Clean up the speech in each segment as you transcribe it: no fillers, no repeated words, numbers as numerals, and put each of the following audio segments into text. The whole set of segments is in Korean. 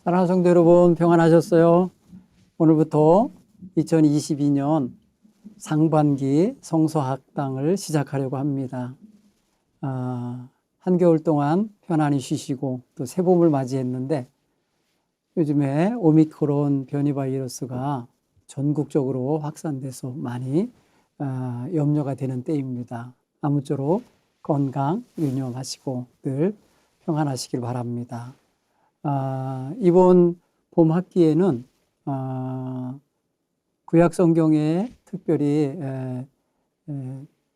사랑하는 성도 여러분, 평안하셨어요? 오늘부터 2022년 상반기 성서학당을 시작하려고 합니다. 한겨울 동안 편안히 쉬시고 또 새봄을 맞이했는데 요즘에 오미크론 변이 바이러스가 전국적으로 확산돼서 많이 염려가 되는 때입니다. 아무쪼록 건강 유념하시고 늘 평안하시길 바랍니다. 이번 봄 학기에는 구약 성경에 특별히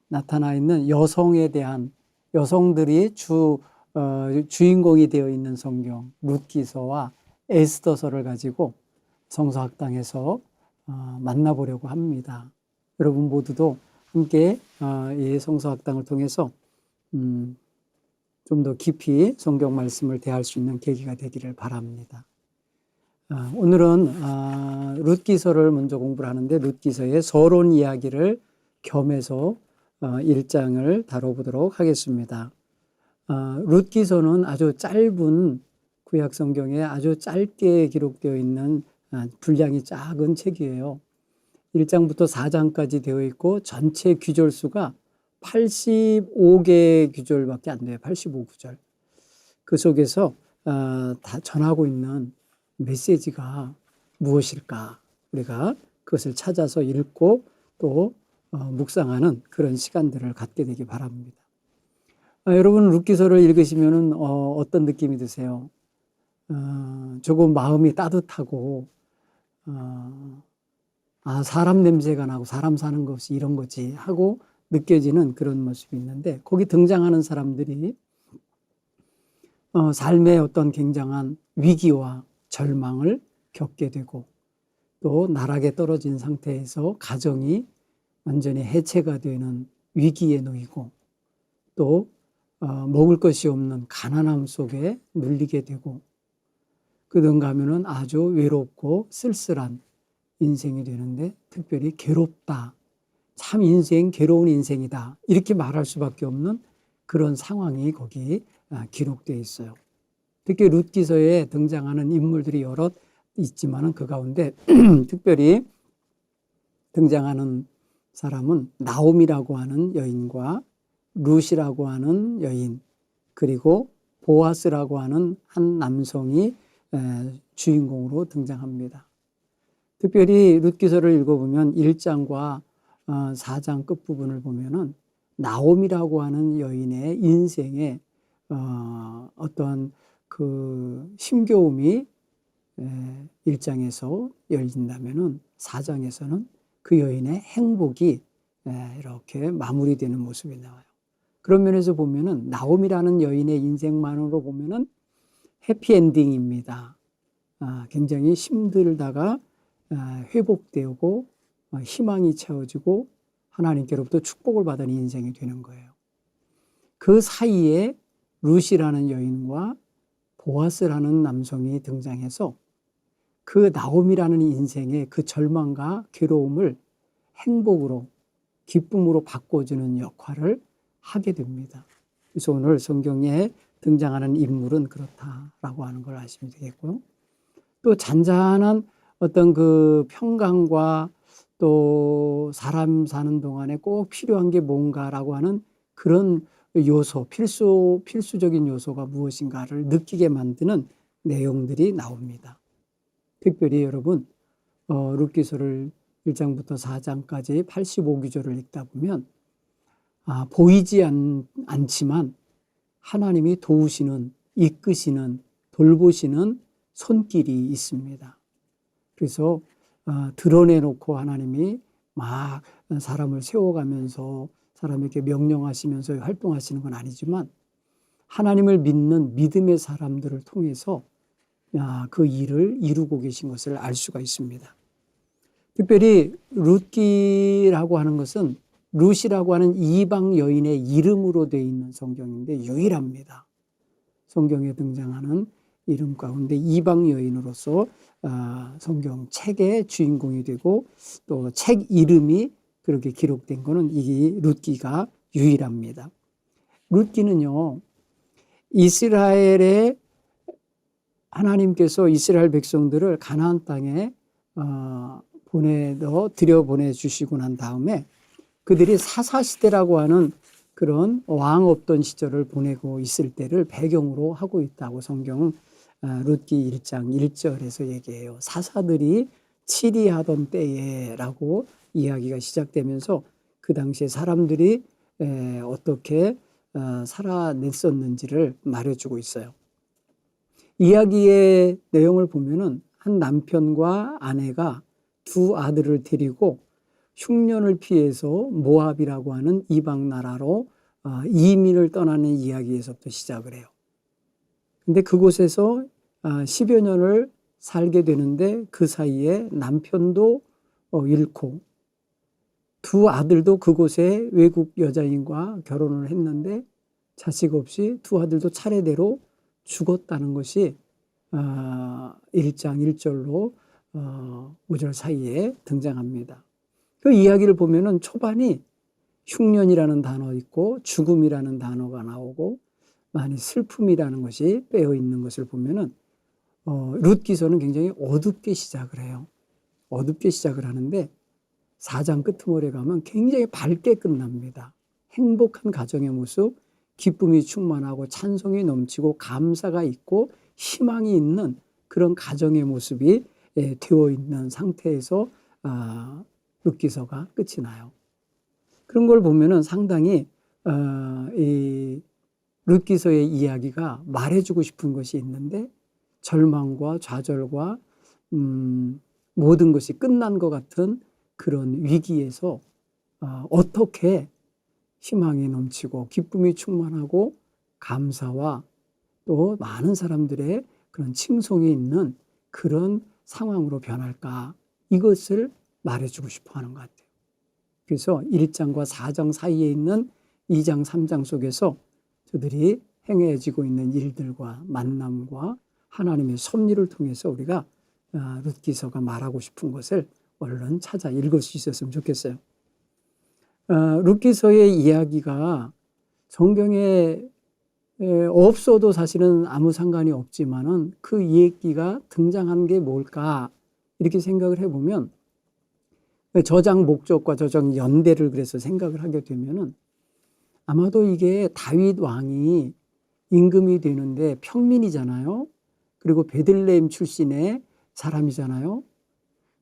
나타나 있는 여성에 대한 여성들이 주인공이 되어 있는 성경 룻기서와 에스더서를 가지고 성서학당에서 만나보려고 합니다. 여러분 모두도 함께 이 성서학당을 통해서 좀 더 깊이 성경 말씀을 대할 수 있는 계기가 되기를 바랍니다. 오늘은 룻기서를 먼저 공부를 하는데 룻기서의 서론 이야기를 겸해서 1장을 다뤄보도록 하겠습니다. 룻기서는 아주 짧은 구약 성경에 아주 짧게 기록되어 있는 분량이 작은 책이에요. 1장부터 4장까지 되어 있고 전체 귀절 수가 85개 귀절밖에 안 돼요. 85구절. 그 속에서 다 전하고 있는 메시지가 무엇일까? 우리가 그것을 찾아서 읽고 또 묵상하는 그런 시간들을 갖게 되기 바랍니다. 여러분 룻기서를 읽으시면 어떤 느낌이 드세요? 조금 마음이 따뜻하고 사람 냄새가 나고 사람 사는 것이 이런 거지 하고 느껴지는 그런 모습이 있는데 거기 등장하는 사람들이 삶의 어떤 굉장한 위기와 절망을 겪게 되고 또 나락에 떨어진 상태에서 가정이 완전히 해체가 되는 위기에 놓이고 또 먹을 것이 없는 가난함 속에 눌리게 되고 그런가 하면은 아주 외롭고 쓸쓸한 인생이 되는데 특별히 괴롭다. 참 인생 괴로운 인생이다. 이렇게 말할 수밖에 없는 그런 상황이 거기 기록되어 있어요. 특히 룻기서에 등장하는 인물들이 여럿 있지만은 그 가운데 특별히 등장하는 사람은 나옴이라고 하는 여인과 룻이라고 하는 여인 그리고 보아스라고 하는 한 남성이 주인공으로 등장합니다. 특별히 룻기서를 읽어보면 1장과 4장 끝부분을 보면은 나옴이라고 하는 여인의 인생에 어떠한 그 힘겨움이 1장에서 열린다면은 4장에서는 그 여인의 행복이 이렇게 마무리되는 모습이 나와요. 그런 면에서 보면은 나옴이라는 여인의 인생만으로 보면은 해피엔딩입니다. 굉장히 힘들다가 회복되고 희망이 채워지고 하나님께로부터 축복을 받은 인생이 되는 거예요. 그 사이에 룻이라는 여인과 보아스라는 남성이 등장해서 그 나옴이라는 인생의 그 절망과 괴로움을 행복으로 기쁨으로 바꿔주는 역할을 하게 됩니다. 그래서 오늘 성경에 등장하는 인물은 그렇다라고 하는 걸 아시면 되겠고요. 또 잔잔한 어떤 그 평강과 또 사람 사는 동안에 꼭 필요한 게 뭔가라고 하는 그런 요소, 필수적인 요소가 무엇인가를 느끼게 만드는 내용들이 나옵니다. 특별히 여러분 룻기서를 1장부터 4장까지 85기절을 읽다 보면 보이지 않지만 하나님이 도우시는, 이끄시는, 돌보시는 손길이 있습니다. 그래서 드러내놓고 하나님이 막 사람을 세워가면서 사람에게 명령하시면서 활동하시는 건 아니지만 하나님을 믿는 믿음의 사람들을 통해서 그 일을 이루고 계신 것을 알 수가 있습니다. 특별히 룻기라고 하는 것은 룻이라고 하는 이방 여인의 이름으로 되어 있는 성경인데 유일합니다. 성경에 등장하는 이름 가운데 이방 여인으로서 성경 책의 주인공이 되고 또 책 이름이 그렇게 기록된 것은 이 룻기가 유일합니다. 룻기는요, 이스라엘의 하나님께서 이스라엘 백성들을 가나안 땅에 들여보내 주시고 난 다음에 그들이 사사시대라고 하는 그런 왕 없던 시절을 보내고 있을 때를 배경으로 하고 있다고 성경은 룻기 1장 1절에서 얘기해요. 사사들이 치리하던 때에라고 이야기가 시작되면서 그 당시에 사람들이 어떻게 살아냈었는지를 말해주고 있어요. 이야기의 내용을 보면은 한 남편과 아내가 두 아들을 데리고 흉년을 피해서 모압이라고 하는 이방 나라로 이민을 떠나는 이야기에서부터 시작을 해요. 근데 그곳에서 10여 년을 살게 되는데 그 사이에 남편도 잃고 두 아들도 그곳에 외국 여자인과 결혼을 했는데 자식 없이 두 아들도 차례대로 죽었다는 것이 1장 1절로 5절 사이에 등장합니다. 그 이야기를 보면은 초반이 흉년이라는 단어 있고 죽음이라는 단어가 나오고 많이 슬픔이라는 것이 빼어 있는 것을 보면은 룻기서는 굉장히 어둡게 시작을 해요. 어둡게 시작을 하는데 4장 끄트머리에 가면 굉장히 밝게 끝납니다. 행복한 가정의 모습, 기쁨이 충만하고 찬송이 넘치고 감사가 있고 희망이 있는 그런 가정의 모습이 되어 있는 상태에서 룻기서가 끝이 나요. 그런 걸 보면은 상당히 이 룻기서의 이야기가 말해주고 싶은 것이 있는데 절망과 좌절과 모든 것이 끝난 것 같은 그런 위기에서 어떻게 희망이 넘치고 기쁨이 충만하고 감사와 또 많은 사람들의 그런 칭송이 있는 그런 상황으로 변할까, 이것을 말해주고 싶어 하는 것 같아요. 그래서 1장과 4장 사이에 있는 2장, 3장 속에서 저들이 행해지고 있는 일들과 만남과 하나님의 섭리를 통해서 우리가 룻기서가 말하고 싶은 것을 얼른 찾아 읽을 수 있었으면 좋겠어요. 룻기서의 이야기가 성경에 없어도 사실은 아무 상관이 없지만은 그 이야기가 등장한 게 뭘까 이렇게 생각을 해보면 저장 목적과 저장 연대를 그래서 생각을 하게 되면은 아마도 이게 다윗 왕이 임금이 되는데 평민이잖아요. 그리고 베들레헴 출신의 사람이잖아요.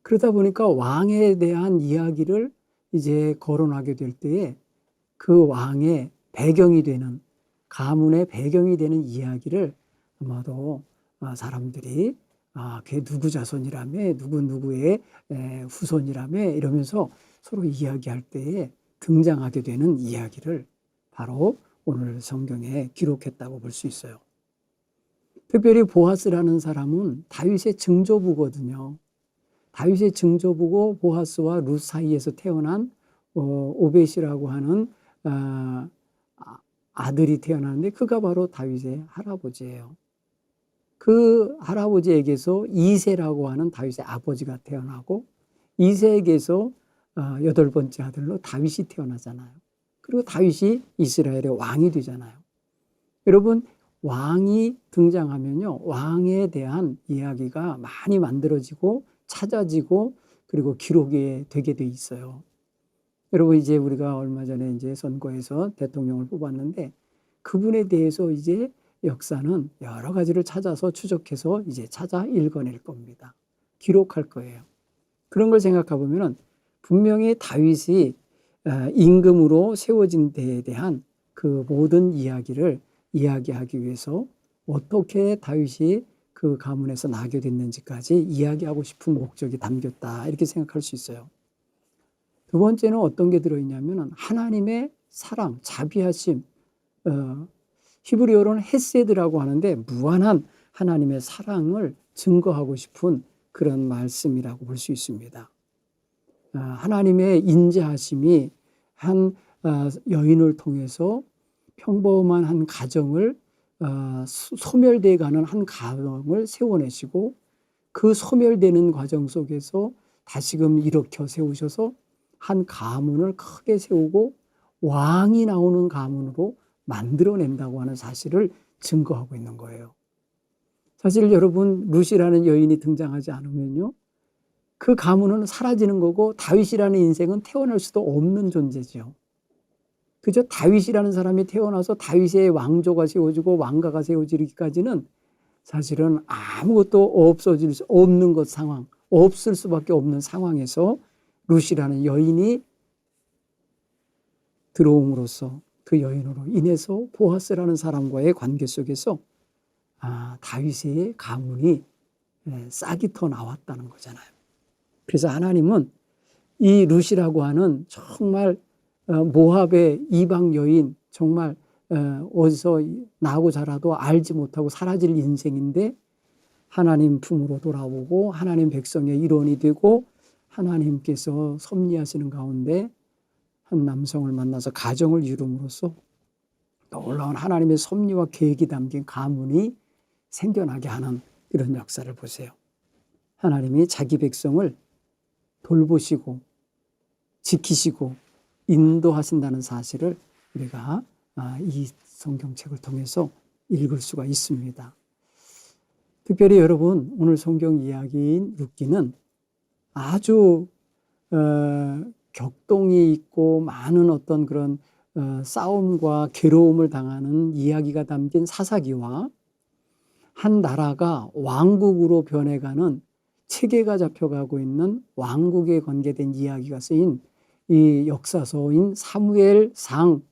그러다 보니까 왕에 대한 이야기를 이제 거론하게 될 때에 그 왕의 배경이 되는, 가문의 배경이 되는 이야기를 아마도 사람들이 그게 누구 자손이라며, 누구의 후손이라며 이러면서 서로 이야기할 때에 등장하게 되는 이야기를 바로 오늘 성경에 기록했다고 볼 수 있어요. 특별히 보아스라는 사람은 다윗의 증조부거든요. 다윗의 증조부고 보아스와 룻 사이에서 태어난 오벳이라고 하는 아들이 태어났는데 그가 바로 다윗의 할아버지예요. 그 할아버지에게서 이새라고 하는 다윗의 아버지가 태어나고 이새에게서 8번째 아들로 다윗이 태어나잖아요. 그리고 다윗이 이스라엘의 왕이 되잖아요. 여러분, 왕이 등장하면요, 왕에 대한 이야기가 많이 만들어지고 찾아지고 그리고 기록이 되게 돼 있어요. 여러분, 이제 우리가 얼마 전에 이제 선거에서 대통령을 뽑았는데 그분에 대해서 이제 역사는 여러 가지를 찾아서 추적해서 이제 찾아 읽어낼 겁니다. 기록할 거예요. 그런 걸 생각해 보면은 분명히 다윗이 임금으로 세워진 데에 대한 그 모든 이야기를 이야기하기 위해서 어떻게 다윗이 그 가문에서 나게 됐는지까지 이야기하고 싶은 목적이 담겼다, 이렇게 생각할 수 있어요. 두 번째는 어떤 게 들어있냐면 하나님의 사랑, 자비하심, 히브리어로는 헤세드라고 하는데 무한한 하나님의 사랑을 증거하고 싶은 그런 말씀이라고 볼 수 있습니다. 하나님의 인자하심이 한 여인을 통해서 평범한 한 가정을 소멸되어 가는 한 가정을 세워내시고 그 소멸되는 과정 속에서 다시금 일으켜 세우셔서 한 가문을 크게 세우고 왕이 나오는 가문으로 만들어낸다고 하는 사실을 증거하고 있는 거예요. 사실 여러분, 룻이라는 여인이 등장하지 않으면요, 그 가문은 사라지는 거고 다윗이라는 인생은 태어날 수도 없는 존재죠. 그저 다윗이라는 사람이 태어나서 다윗의 왕조가 세워지고 왕가가 세워지기까지는 사실은 아무것도 없어질 수 없는 것 상황, 없을 수밖에 없는 상황에서 룻이라는 여인이 들어옴으로써 그 여인으로 인해서 보아스라는 사람과의 관계 속에서 다윗의 가문이 싹이 터 나왔다는 거잖아요. 그래서 하나님은 이 룻이라고 하는 정말 모압의 이방 여인, 정말 어디서 나고 자라도 알지 못하고 사라질 인생인데 하나님 품으로 돌아오고 하나님 백성의 일원이 되고 하나님께서 섭리하시는 가운데 한 남성을 만나서 가정을 이룸으로써 놀라운 하나님의 섭리와 계획이 담긴 가문이 생겨나게 하는 이런 역사를 보세요. 하나님이 자기 백성을 돌보시고 지키시고 인도하신다는 사실을 우리가 이 성경책을 통해서 읽을 수가 있습니다. 특별히 여러분, 오늘 성경 이야기인 룻기는 아주 격동이 있고 많은 어떤 그런 싸움과 괴로움을 당하는 이야기가 담긴 사사기와 한 나라가 왕국으로 변해가는 체계가 잡혀가고 있는 왕국에 관계된 이야기가 쓰인 이 역사서인 사무엘상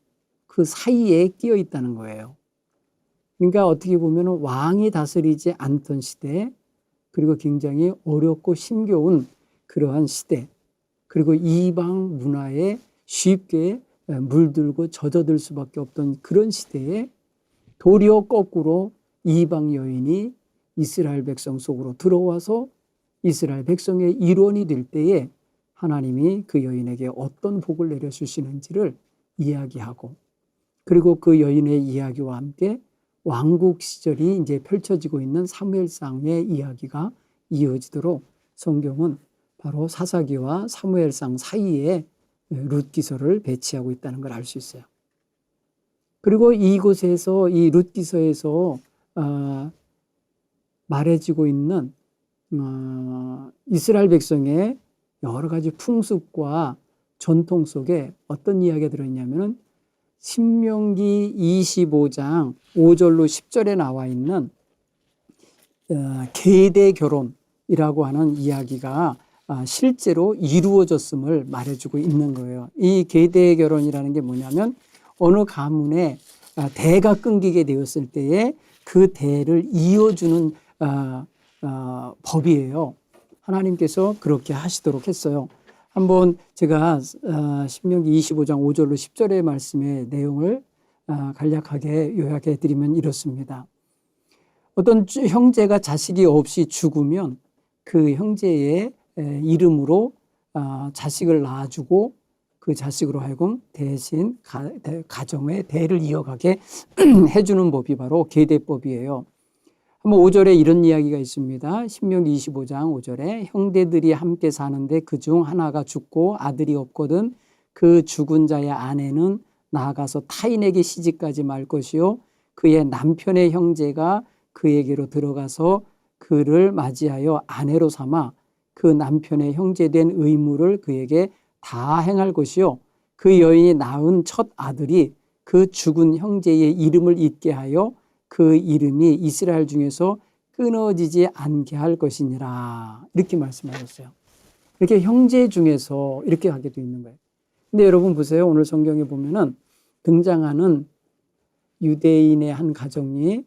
그 사이에 끼어 있다는 거예요. 그러니까 어떻게 보면 왕이 다스리지 않던 시대, 그리고 굉장히 어렵고 힘겨운 그러한 시대, 그리고 이방 문화에 쉽게 물들고 젖어들 수밖에 없던 그런 시대에 도리어 거꾸로 이방 여인이 이스라엘 백성 속으로 들어와서 이스라엘 백성의 일원이 될 때에 하나님이 그 여인에게 어떤 복을 내려주시는지를 이야기하고, 그리고 그 여인의 이야기와 함께 왕국 시절이 이제 펼쳐지고 있는 사무엘상의 이야기가 이어지도록 성경은 바로 사사기와 사무엘상 사이에 룻기서를 배치하고 있다는 걸 알 수 있어요. 그리고 이곳에서 이 룻기서에서 말해지고 있는 이스라엘 백성의 여러 가지 풍습과 전통 속에 어떤 이야기가 들어있냐면은 신명기 25장 5절로 10절에 나와 있는 계대 결혼이라고 하는 이야기가 실제로 이루어졌음을 말해주고 있는 거예요. 이 계대 결혼이라는 게 뭐냐면 어느 가문에 대가 끊기게 되었을 때에 그 대를 이어주는 법이에요. 하나님께서 그렇게 하시도록 했어요. 한번 제가 신명기 25장 5절로 10절의 말씀의 내용을 간략하게 요약해 드리면 이렇습니다. 어떤 형제가 자식이 없이 죽으면 그 형제의 이름으로 자식을 낳아주고 그 자식으로 하여금 대신 가정의 대를 이어가게 해주는 법이 바로 계대법이에요. 한번 5절에 이런 이야기가 있습니다. 신명기 25장 5절에 형제들이 함께 사는데 그중 하나가 죽고 아들이 없거든 그 죽은 자의 아내는 나아가서 타인에게 시집가지 말 것이요 그의 남편의 형제가 그에게로 들어가서 그를 맞이하여 아내로 삼아 그 남편의 형제된 의무를 그에게 다 행할 것이요 그 여인이 낳은 첫 아들이 그 죽은 형제의 이름을 잊게 하여 그 이름이 이스라엘 중에서 끊어지지 않게 할 것이니라. 이렇게 말씀하셨어요. 이렇게 형제 중에서 이렇게 하게 되어 있는 거예요. 근데 여러분 보세요. 오늘 성경에 보면은 등장하는 유대인의 한 가정이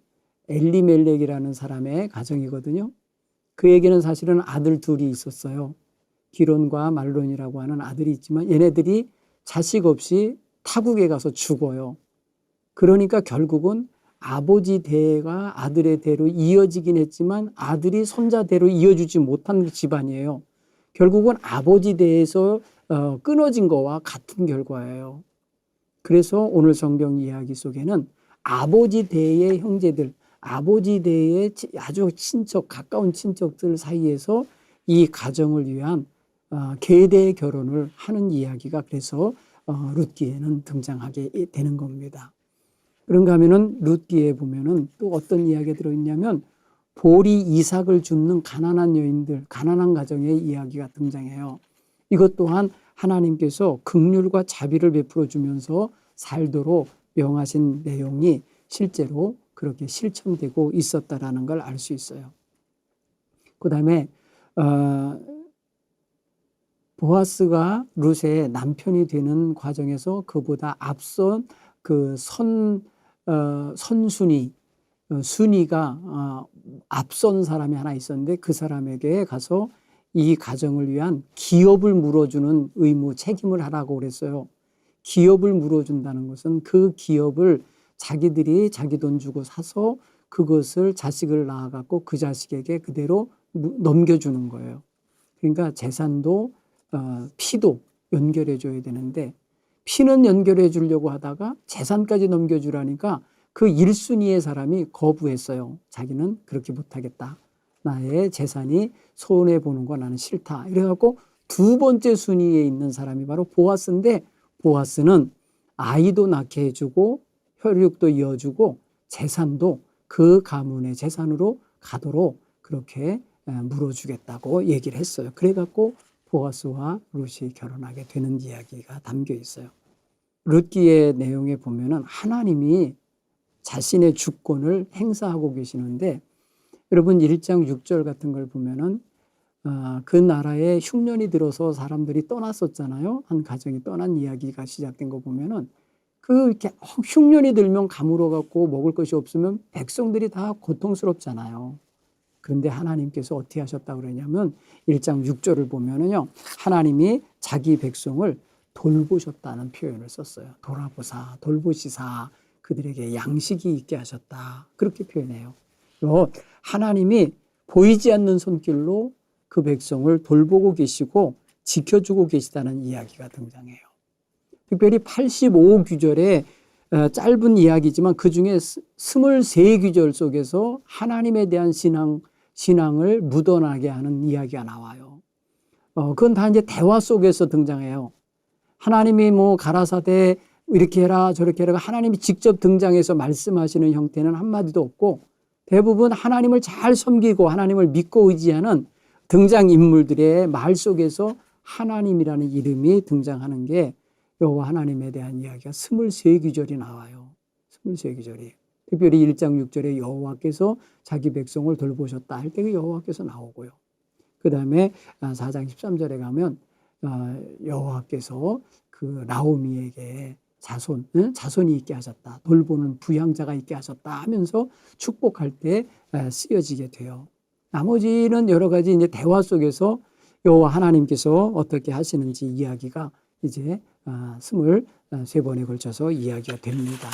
엘리멜렉이라는 사람의 가정이거든요. 그에게는 사실은 아들 둘이 있었어요. 기론과 말론이라고 하는 아들이 있지만 얘네들이 자식 없이 타국에 가서 죽어요. 그러니까 결국은 아버지 대가 아들의 대로 이어지긴 했지만 아들이 손자 대로 이어주지 못한 집안이에요. 결국은 아버지 대에서 끊어진 거와 같은 결과예요. 그래서 오늘 성경 이야기 속에는 아버지 대의 형제들, 아버지 대의 아주 친척, 가까운 친척들 사이에서 이 가정을 위한 계대 결혼을 하는 이야기가 그래서 룻기에는 등장하게 되는 겁니다. 그런가 하면은 룻기에 보면은 또 어떤 이야기가 들어있냐면 볼이 이삭을 줍는 가난한 여인들, 가난한 가정의 이야기가 등장해요. 이것 또한 하나님께서 긍휼과 자비를 베풀어 주면서 살도록 명하신 내용이 실제로 그렇게 실천되고 있었다라는 걸 알 수 있어요. 그 다음에 보아스가 룻의 남편이 되는 과정에서 그보다 앞선 그 선순위, 순위가 앞선 사람이 하나 있었는데 그 사람에게 가서 이 가정을 위한 기업을 물어주는 의무, 책임을 하라고 그랬어요. 기업을 물어준다는 것은 그 기업을 자기들이 자기 돈 주고 사서 그것을 자식을 낳아갖고 그 자식에게 그대로 넘겨주는 거예요. 그러니까 재산도 피도 연결해 줘야 되는데 피는 연결해 주려고 하다가 재산까지 넘겨주라니까 그 1순위의 사람이 거부했어요. 자기는 그렇게 못하겠다. 나의 재산이 손해보는 거 나는 싫다. 이래갖고 두 번째 순위에 있는 사람이 바로 보아스인데 보아스는 아이도 낳게 해주고 혈육도 이어주고 재산도 그 가문의 재산으로 가도록 그렇게 물어주겠다고 얘기를 했어요. 그래갖고 보아스와 룻이 결혼하게 되는 이야기가 담겨 있어요. 룻기의 내용에 보면은 하나님이 자신의 주권을 행사하고 계시는데 여러분 1장 6절 같은 걸 보면은 그 나라에 흉년이 들어서 사람들이 떠났었잖아요. 한 가정이 떠난 이야기가 시작된 거 보면은 그 이렇게 흉년이 들면 가물어 갖고 먹을 것이 없으면 백성들이 다 고통스럽잖아요. 그런데 하나님께서 어떻게 하셨다고 그러냐면 1장 6절을 보면은요. 하나님이 자기 백성을 돌보셨다는 표현을 썼어요. 돌아보사, 돌보시사 그들에게 양식이 있게 하셨다. 그렇게 표현해요. 하나님이 보이지 않는 손길로 그 백성을 돌보고 계시고 지켜주고 계시다는 이야기가 등장해요. 특별히 85구절에 짧은 이야기지만 그중에 23구절 속에서 하나님에 대한 신앙을 묻어나게 하는 이야기가 나와요. 그건 다 이제 대화 속에서 등장해요. 하나님이 뭐 가라사대 이렇게 해라 저렇게 해라 하나님이 직접 등장해서 말씀하시는 형태는 한마디도 없고 대부분 하나님을 잘 섬기고 하나님을 믿고 의지하는 등장인물들의 말 속에서 하나님이라는 이름이 등장하는 게 여호와 하나님에 대한 이야기가 23구절이 나와요. 23구절이. 특별히 1장 6절에 여호와께서 자기 백성을 돌보셨다 할 때 여호와께서 나오고요. 그 다음에 4장 13절에 가면 여호와께서 그 나오미에게 자손이 있게 하셨다. 돌보는 부양자가 있게 하셨다 하면서 축복할 때 쓰여지게 돼요. 나머지는 여러 가지 이제 대화 속에서 여호와 하나님께서 어떻게 하시는지 이야기가 이제 23번에 걸쳐서 이야기가 됩니다.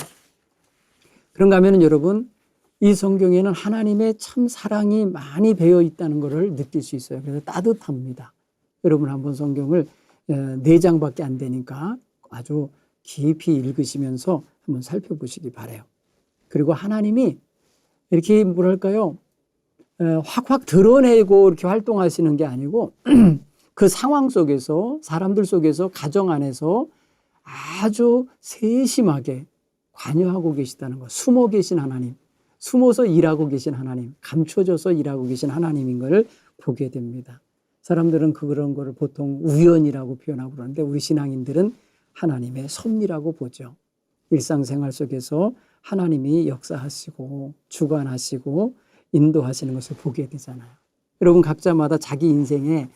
그런가 하면 여러분 이 성경에는 하나님의 참 사랑이 많이 배어 있다는 것을 느낄 수 있어요. 그래서 따뜻합니다. 여러분 한번 성경을 4장밖에 안 되니까 아주 깊이 읽으시면서 한번 살펴보시기 바라요. 그리고 하나님이 이렇게 뭐랄까요? 확확 드러내고 이렇게 활동하시는 게 아니고 그 상황 속에서 사람들 속에서 가정 안에서 아주 세심하게 관여하고 계시다는 것. 숨어 계신 하나님, 숨어서 일하고 계신 하나님, 감춰져서 일하고 계신 하나님인 걸 보게 됩니다. 사람들은 그런 거를 보통 우연이라고 표현하고 그러는데 우리 신앙인들은 하나님의 섭리라고 보죠. 일상생활 속에서 하나님이 역사하시고 주관하시고 인도하시는 것을 보게 되잖아요. 여러분 각자마다 자기 인생에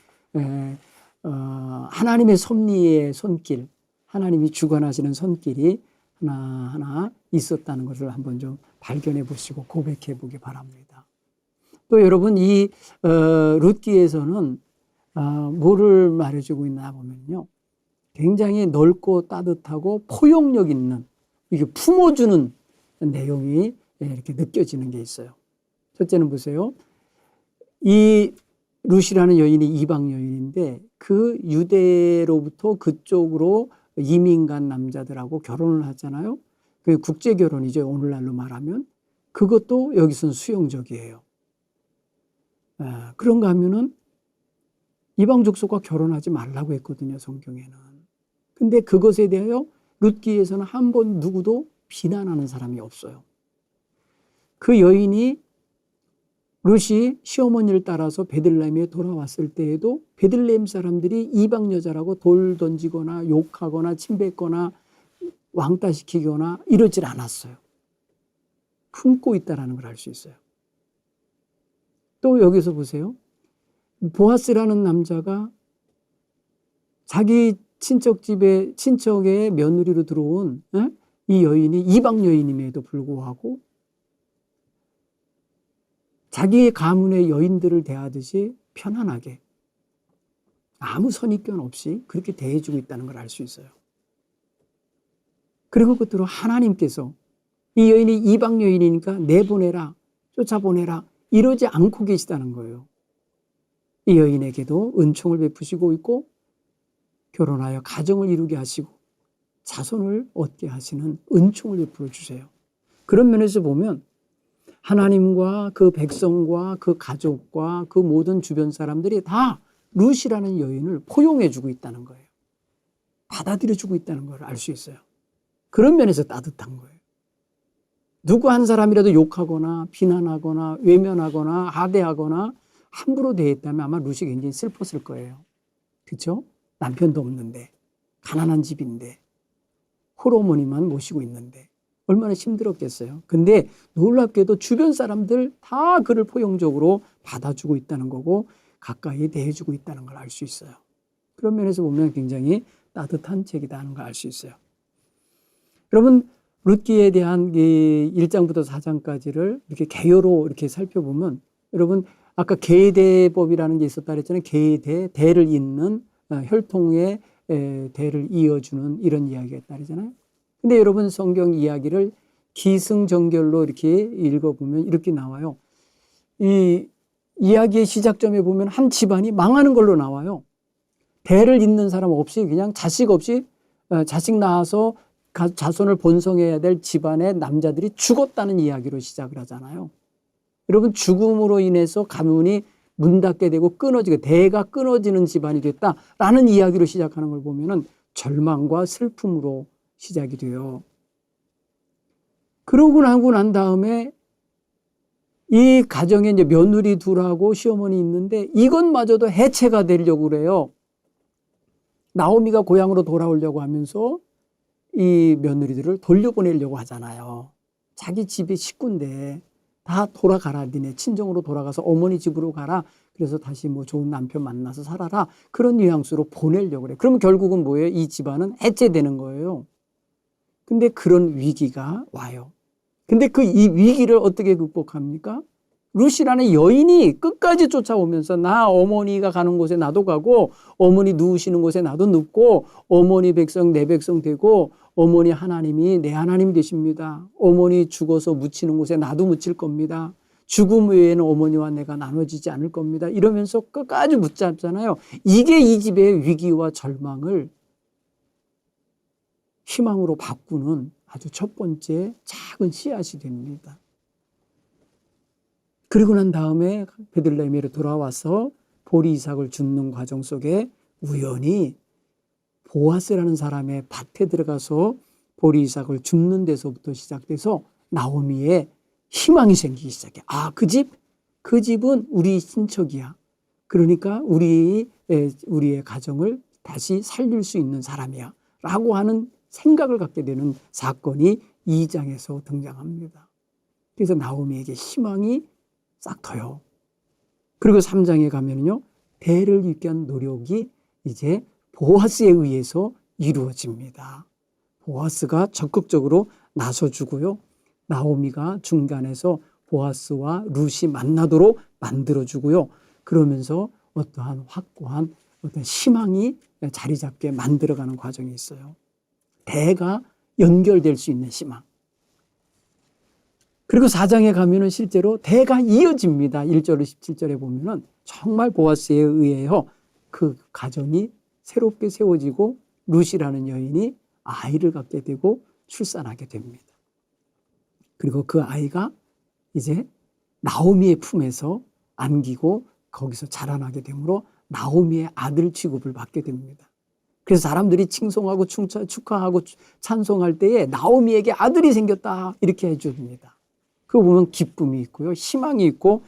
하나님의 섭리의 손길, 하나님이 주관하시는 손길이 하나하나 있었다는 것을 한번 좀 발견해 보시고 고백해 보기 바랍니다. 또 여러분 이 룻기에서는 뭐를 말해주고 있나 보면요. 굉장히 넓고 따뜻하고 포용력 있는 이게 품어주는 내용이 이렇게 느껴지는 게 있어요. 첫째는 보세요. 이 룻이라는 여인이 이방 여인인데 그 유대로부터 그쪽으로 이민 간 남자들하고 결혼을 하잖아요. 그게 국제 결혼이죠. 오늘날로 말하면. 그것도 여기서는 수용적이에요. 그런가 하면은 이방 족속과 결혼하지 말라고 했거든요. 성경에는. 근데 그것에 대하여 룻기에서는 한 번 누구도 비난하는 사람이 없어요. 그 여인이 룻이 시어머니를 따라서 베들레헴에 돌아왔을 때에도 베들레헴 사람들이 이방 여자라고 돌 던지거나 욕하거나 침뱉거나 왕따시키거나 이러질 않았어요. 품고 있다는 걸 알 수 있어요. 또 여기서 보세요. 보아스라는 남자가 자기 친척의 며느리로 들어온 이 여인이 이방 여인임에도 불구하고 자기의 가문의 여인들을 대하듯이 편안하게 아무 선입견 없이 그렇게 대해주고 있다는 걸 알 수 있어요. 그리고 끝으로 하나님께서 이 여인이 이방 여인이니까 내보내라, 쫓아보내라 이러지 않고 계시다는 거예요. 이 여인에게도 은총을 베푸시고 있고 결혼하여 가정을 이루게 하시고 자손을 얻게 하시는 은총을 베풀어 주세요. 그런 면에서 보면 하나님과 그 백성과 그 가족과 그 모든 주변 사람들이 다 룻이라는 여인을 포용해 주고 있다는 거예요. 받아들여 주고 있다는 걸 알 수 있어요. 그런 면에서 따뜻한 거예요. 누구 한 사람이라도 욕하거나 비난하거나 외면하거나 하대하거나 함부로 대했다면 아마 룻이 굉장히 슬펐을 거예요. 그렇죠? 남편도 없는데 가난한 집인데 홀어머니만 모시고 있는데 얼마나 힘들었겠어요. 근데 놀랍게도 주변 사람들 다 그를 포용적으로 받아주고 있다는 거고 가까이 대해주고 있다는 걸 알 수 있어요. 그런 면에서 보면 굉장히 따뜻한 책이다 하는 걸 알 수 있어요. 여러분 룻기에 대한 1장부터 4장까지를 이렇게 개요로 이렇게 살펴보면 여러분 아까 계대법이라는 게 있었다 그랬잖아요. 계대, 대를 잇는 혈통의 대를 이어주는 이런 이야기가 있다 그러잖아요. 근데 여러분 성경 이야기를 기승전결로 이렇게 읽어보면 이렇게 나와요. 이 이야기의 시작점에 보면 한 집안이 망하는 걸로 나와요. 대를 잇는 사람 없이 그냥 자식 없이 자식 낳아서 자손을 본성해야 될 집안의 남자들이 죽었다는 이야기로 시작을 하잖아요. 여러분 죽음으로 인해서 가문이 문 닫게 되고 끊어지게 대가 끊어지는 집안이 됐다라는 이야기로 시작하는 걸 보면은 절망과 슬픔으로 시작이 돼요. 그러고 나고 난 다음에 이 가정에 이제 며느리 둘하고 시어머니 있는데 이것마저도 해체가 되려고 그래요. 나오미가 고향으로 돌아오려고 하면서 이 며느리들을 돌려보내려고 하잖아요. 자기 집의 식구인데 다 돌아가라. 니네 친정으로 돌아가서 어머니 집으로 가라. 그래서 다시 뭐 좋은 남편 만나서 살아라. 그런 뉘앙스로 보내려고 그래. 그러면 결국은 뭐예요? 이 집안은 해체되는 거예요. 근데 그런 위기가 와요. 근데 그 이 위기를 어떻게 극복합니까? 룻이라는 여인이 끝까지 쫓아오면서 나 어머니가 가는 곳에 나도 가고 어머니 누우시는 곳에 나도 눕고 어머니 백성 내 백성 되고 어머니 하나님이 내 하나님 되십니다. 어머니 죽어서 묻히는 곳에 나도 묻힐 겁니다. 죽음 외에는 어머니와 내가 나눠지지 않을 겁니다. 이러면서 끝까지 붙잡잖아요. 이게 이 집의 위기와 절망을 희망으로 바꾸는 아주 첫 번째 작은 씨앗이 됩니다. 그리고 난 다음에 베들레헴으로 돌아와서 보리 이삭을 줍는 과정 속에 우연히 보아스라는 사람의 밭에 들어가서 보리 이삭을 줍는 데서부터 시작돼서 나오미의 희망이 생기기 시작해. 아, 그 집은 우리 친척이야. 그러니까 우리의 가정을 다시 살릴 수 있는 사람이야. 라고 하는 생각을 갖게 되는 사건이 2장에서 등장합니다. 그래서 나오미에게 희망이 싹 터요. 그리고 3장에 가면요, 대를 잇기 위한 노력이 이제 보아스에 의해서 이루어집니다. 보아스가 적극적으로 나서주고요. 나오미가 중간에서 보아스와 룻이 만나도록 만들어주고요. 그러면서 어떠한 확고한 어떤 희망이 자리 잡게 만들어가는 과정이 있어요. 대가 연결될 수 있는 희망. 그리고 4장에 가면은 실제로 대가 이어집니다. 1절로 17절에 보면은 정말 보아스에 의해서 그 가정이 새롭게 세워지고 룻이라는 여인이 아이를 갖게 되고 출산하게 됩니다. 그리고 그 아이가 이제 나오미의 품에서 안기고 거기서 자라나게 되므로 나오미의 아들 취급을 받게 됩니다. 그래서 사람들이 칭송하고 축하하고 찬송할 때에 나오미에게 아들이 생겼다 이렇게 해줍니다. 그거 보면 기쁨이 있고요. 희망이 있고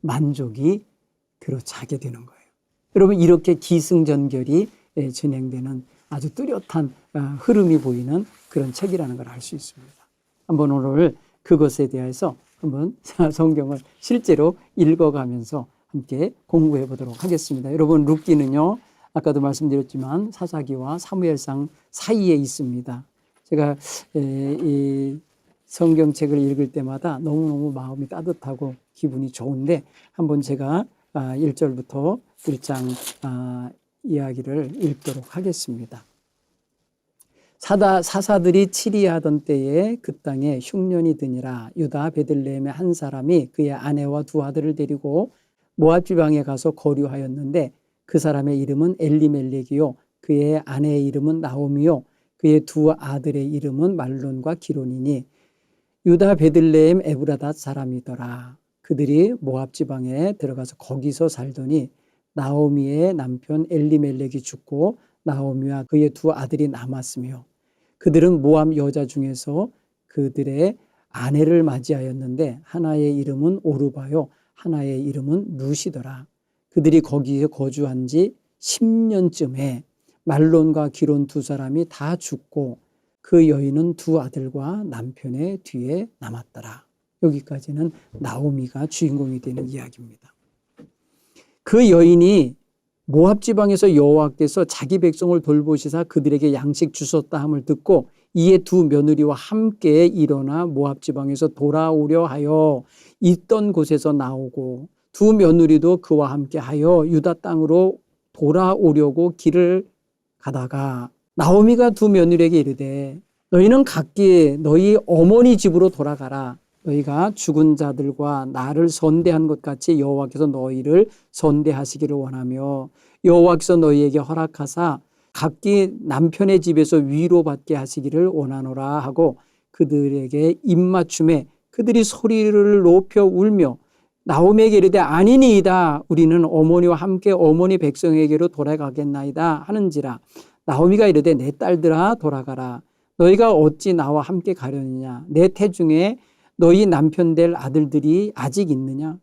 만족이 그렇지 하게 되는 거예요. 여러분, 이렇게 기승전결이 진행되는 아주 뚜렷한 흐름이 보이는 그런 책이라는 걸 알 수 있습니다. 한번 오늘 그것에 대해서 한번 성경을 실제로 읽어가면서 함께 공부해 보도록 하겠습니다. 여러분, 룻기는요, 아까도 말씀드렸지만 사사기와 사무엘상 사이에 있습니다. 제가 이 성경책을 읽을 때마다 너무너무 마음이 따뜻하고 기분이 좋은데, 한번 제가 1절부터 1장 이야기를 읽도록 하겠습니다. 사사들이 치리하던 때에 그 땅에 흉년이 드니라. 유다 베들레헴의 한 사람이 그의 아내와 두 아들을 데리고 모압 지방에 가서 거류하였는데, 그 사람의 이름은 엘리멜렉이요 그의 아내의 이름은 나오미요 그의 두 아들의 이름은 말론과 기론이니 유다 베들레헴 에브라닷 사람이더라. 그들이 모압 지방에 들어가서 거기서 살더니 나오미의 남편 엘리멜렉이 죽고 나오미와 그의 두 아들이 남았으며, 그들은 모압 여자 중에서 그들의 아내를 맞이하였는데 하나의 이름은 오르바요 하나의 이름은 룻이더라. 그들이 거기에 거주한 지 10년쯤에 말론과 기론 두 사람이 다 죽고 그 여인은 두 아들과 남편의 뒤에 남았더라. 여기까지는 나오미가 주인공이 되는 이야기입니다. 그 여인이 모압 지방에서 여호와께서 자기 백성을 돌보시사 그들에게 양식 주셨다 함을 듣고 이에 두 며느리와 함께 일어나 모압 지방에서 돌아오려 하여 있던 곳에서 나오고, 두 며느리도 그와 함께 하여 유다 땅으로 돌아오려고 길을 가다가 나오미가 두 며느리에게 이르되 너희는 각기 너희 어머니 집으로 돌아가라. 너희가 죽은 자들과 나를 선대한 것 같이 여호와께서 너희를 선대하시기를 원하며 여호와께서 너희에게 허락하사 각기 남편의 집에서 위로받게 하시기를 원하노라 하고 그들에게 입맞춤에 그들이 소리를 높여 울며 나오미에게 이르되 아니니이다. 우리는 어머니와 함께 어머니 백성에게로 돌아가겠나이다 하는지라. 나오미가 이르되 내 딸들아 돌아가라. 너희가 어찌 나와 함께 가려느냐. 내 태중에 너희 남편 될 아들들이 아직 있느냐.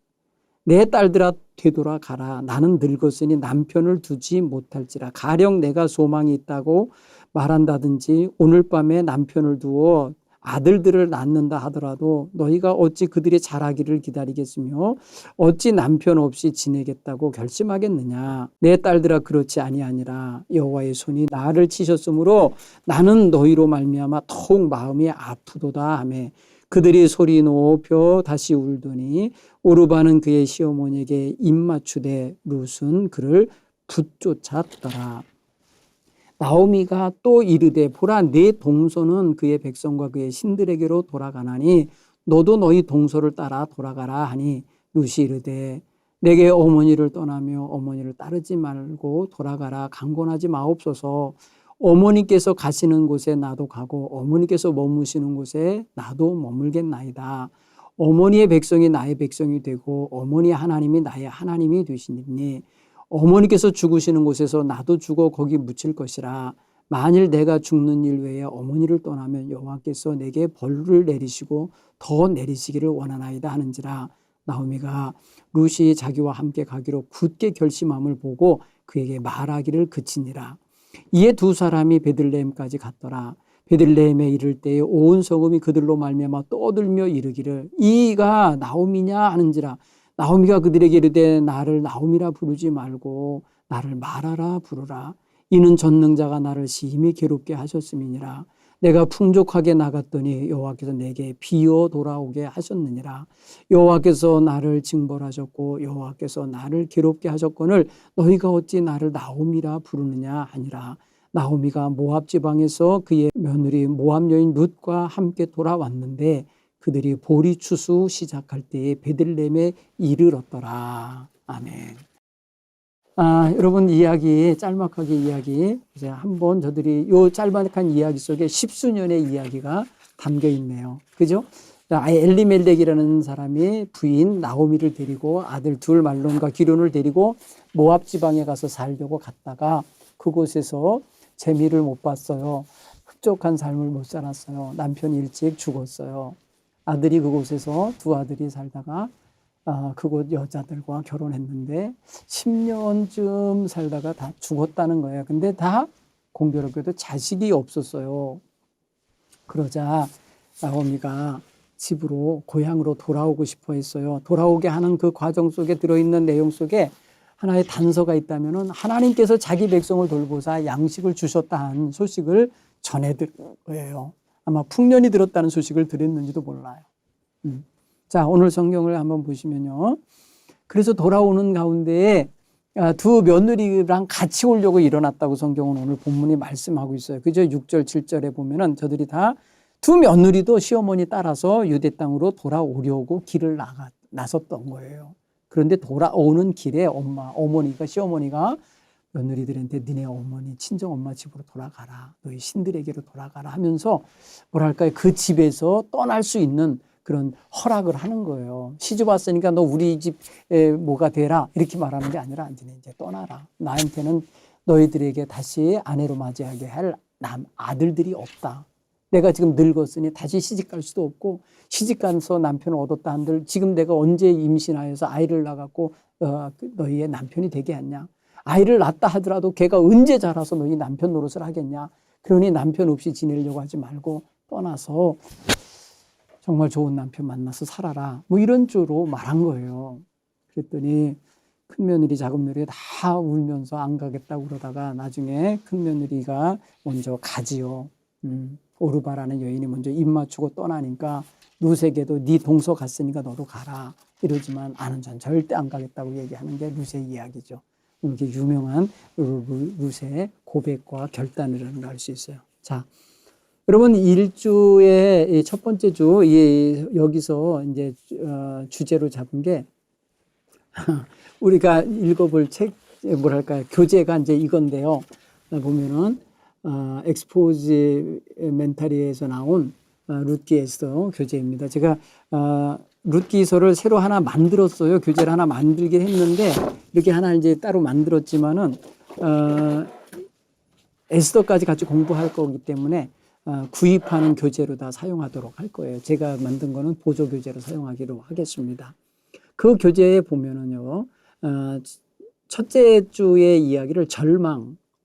내 딸들아 되돌아가라. 나는 늙었으니 남편을 두지 못할지라. 가령 내가 소망이 있다고 말한다든지 오늘 밤에 남편을 두어 아들들을 낳는다 하더라도 너희가 어찌 그들이 자라기를 기다리겠으며 어찌 남편 없이 지내겠다고 결심하겠느냐. 내 딸들아 그렇지 아니하니라. 여호와의 손이 나를 치셨으므로 나는 너희로 말미암아 더욱 마음이 아프도다 하매 그들이 소리 높여 다시 울더니 오르바는 그의 시어머니에게 입맞추되 룻은 그를 붙쫓았더라. 나오미가 또 이르되 보라 네 동서는 그의 백성과 그의 신들에게로 돌아가나니 너도 너희 동서를 따라 돌아가라 하니 룻이 이르되 내게 어머니를 떠나며 어머니를 따르지 말고 돌아가라. 강권하지 마옵소서. 어머니께서 가시는 곳에 나도 가고 어머니께서 머무시는 곳에 나도 머물겠나이다. 어머니의 백성이 나의 백성이 되고 어머니의 하나님이 나의 하나님이 되시니 어머니께서 죽으시는 곳에서 나도 죽어 거기 묻힐 것이라. 만일 내가 죽는 일 외에 어머니를 떠나면 여호와께서 내게 벌을 내리시고 더 내리시기를 원하나이다 하는지라. 나오미가 룻이 자기와 함께 가기로 굳게 결심함을 보고 그에게 말하기를 그치니라. 이에 두 사람이 베들레헴까지 갔더라. 베들레헴에 이를 때에 온 성읍이 그들로 말미암아 떠들며 이르기를 이가 나오미냐 하는지라. 나오미가 그들에게 이르되 나를 나오미라 부르지 말고 나를 마라라 부르라. 이는 전능자가 나를 심히 괴롭게 하셨음이니라. 내가 풍족하게 나갔더니 여호와께서 내게 비어 돌아오게 하셨느니라. 여호와께서 나를 징벌하셨고 여호와께서 나를 괴롭게 하셨거늘 너희가 어찌 나를 나오미라 부르느냐 하니라. 나오미가 모압 지방에서 그의 며느리 모압 여인 룻과 함께 돌아왔는데 그들이 보리 추수 시작할 때에 베들레헴에 이르렀더라. 아멘. 여러분 이야기 짤막하게 이야기 이제 한번 저들이 요 짤막한 이야기 속에 십수년의 이야기가 담겨 있네요. 그죠? 엘리멜렉이라는 사람이 부인 나오미를 데리고 아들 둘 말론과 기론을 데리고 모압 지방에 가서 살려고 갔다가 그곳에서 재미를 못 봤어요. 흡족한 삶을 못 살았어요. 남편이 일찍 죽었어요. 아들이 그곳에서 두 아들이 살다가 그곳 여자들과 결혼했는데 10년쯤 살다가 다 죽었다는 거예요. 근데 다 공교롭게도 자식이 없었어요. 그러자 나오미가 집으로 고향으로 돌아오고 싶어 했어요. 돌아오게 하는 그 과정 속에 들어있는 내용 속에 하나의 단서가 있다면은 하나님께서 자기 백성을 돌보사 양식을 주셨다는 소식을 전해들 거예요. 아마 풍년이 들었다는 소식을 들었는지도 몰라요. 자, 오늘 성경을 한번 보시면요. 그래서 돌아오는 가운데에 두 며느리랑 같이 오려고 일어났다고 성경은 오늘 본문이 말씀하고 있어요. 그죠? 6절, 7절에 보면은 저들이 다 두 며느리도 시어머니 따라서 유대 땅으로 돌아오려고 길을 나섰던 거예요. 그런데 돌아오는 길에 어머니가, 시어머니가 며느리들한테 니네 어머니, 친정 엄마 집으로 돌아가라. 너희 신들에게로 돌아가라 하면서 뭐랄까요. 그 집에서 떠날 수 있는 그런 허락을 하는 거예요. 시집 왔으니까 너 우리 집에 뭐가 되라. 이렇게 말하는 게 아니라 이제 떠나라. 나한테는 너희들에게 다시 아내로 맞이하게 할 아들들이 없다. 내가 지금 늙었으니 다시 시집갈 수도 없고 시집가서 남편을 얻었다 한들 지금 내가 언제 임신하여서 아이를 낳았고 너희의 남편이 되게 했냐. 아이를 낳았다 하더라도 걔가 언제 자라서 너희 남편 노릇을 하겠냐. 그러니 남편 없이 지내려고 하지 말고 떠나서 정말 좋은 남편 만나서 살아라. 뭐 이런 쪽으로 말한 거예요. 그랬더니 큰 며느리, 작은 며느리 다 울면서 안 가겠다고 그러다가 나중에 큰 며느리가 먼저 가지요. 오르바라는 여인이 먼저 입 맞추고 떠나니까 루세에게도 네 동서 갔으니까 너도 가라. 이러지만 아는 전 절대 안 가겠다고 얘기하는 게 루세 이야기죠. 이렇게 유명한 루세의 고백과 결단이라는 걸 알 수 있어요. 자, 여러분 일주의 첫 번째 주 여기서 이제 주제로 잡은 게 우리가 읽어볼 책 뭐랄까요 교재가 이제 이건데요. 보면은 엑스포지멘타리에서 나온 룻기 에스더 교재입니다. 제가 룻기서를 새로 하나 만들었어요. 교재를 하나 만들긴 했는데 이렇게 하나 이제 따로 만들었지만은 에스더까지 같이 공부할 거기 때문에 구입하는 교재로 다 사용하도록 할 거예요. 제가 만든 거는 보조 교재로 사용하기로 하겠습니다. 그 교재에 보면은요, 첫째 주의 이야기를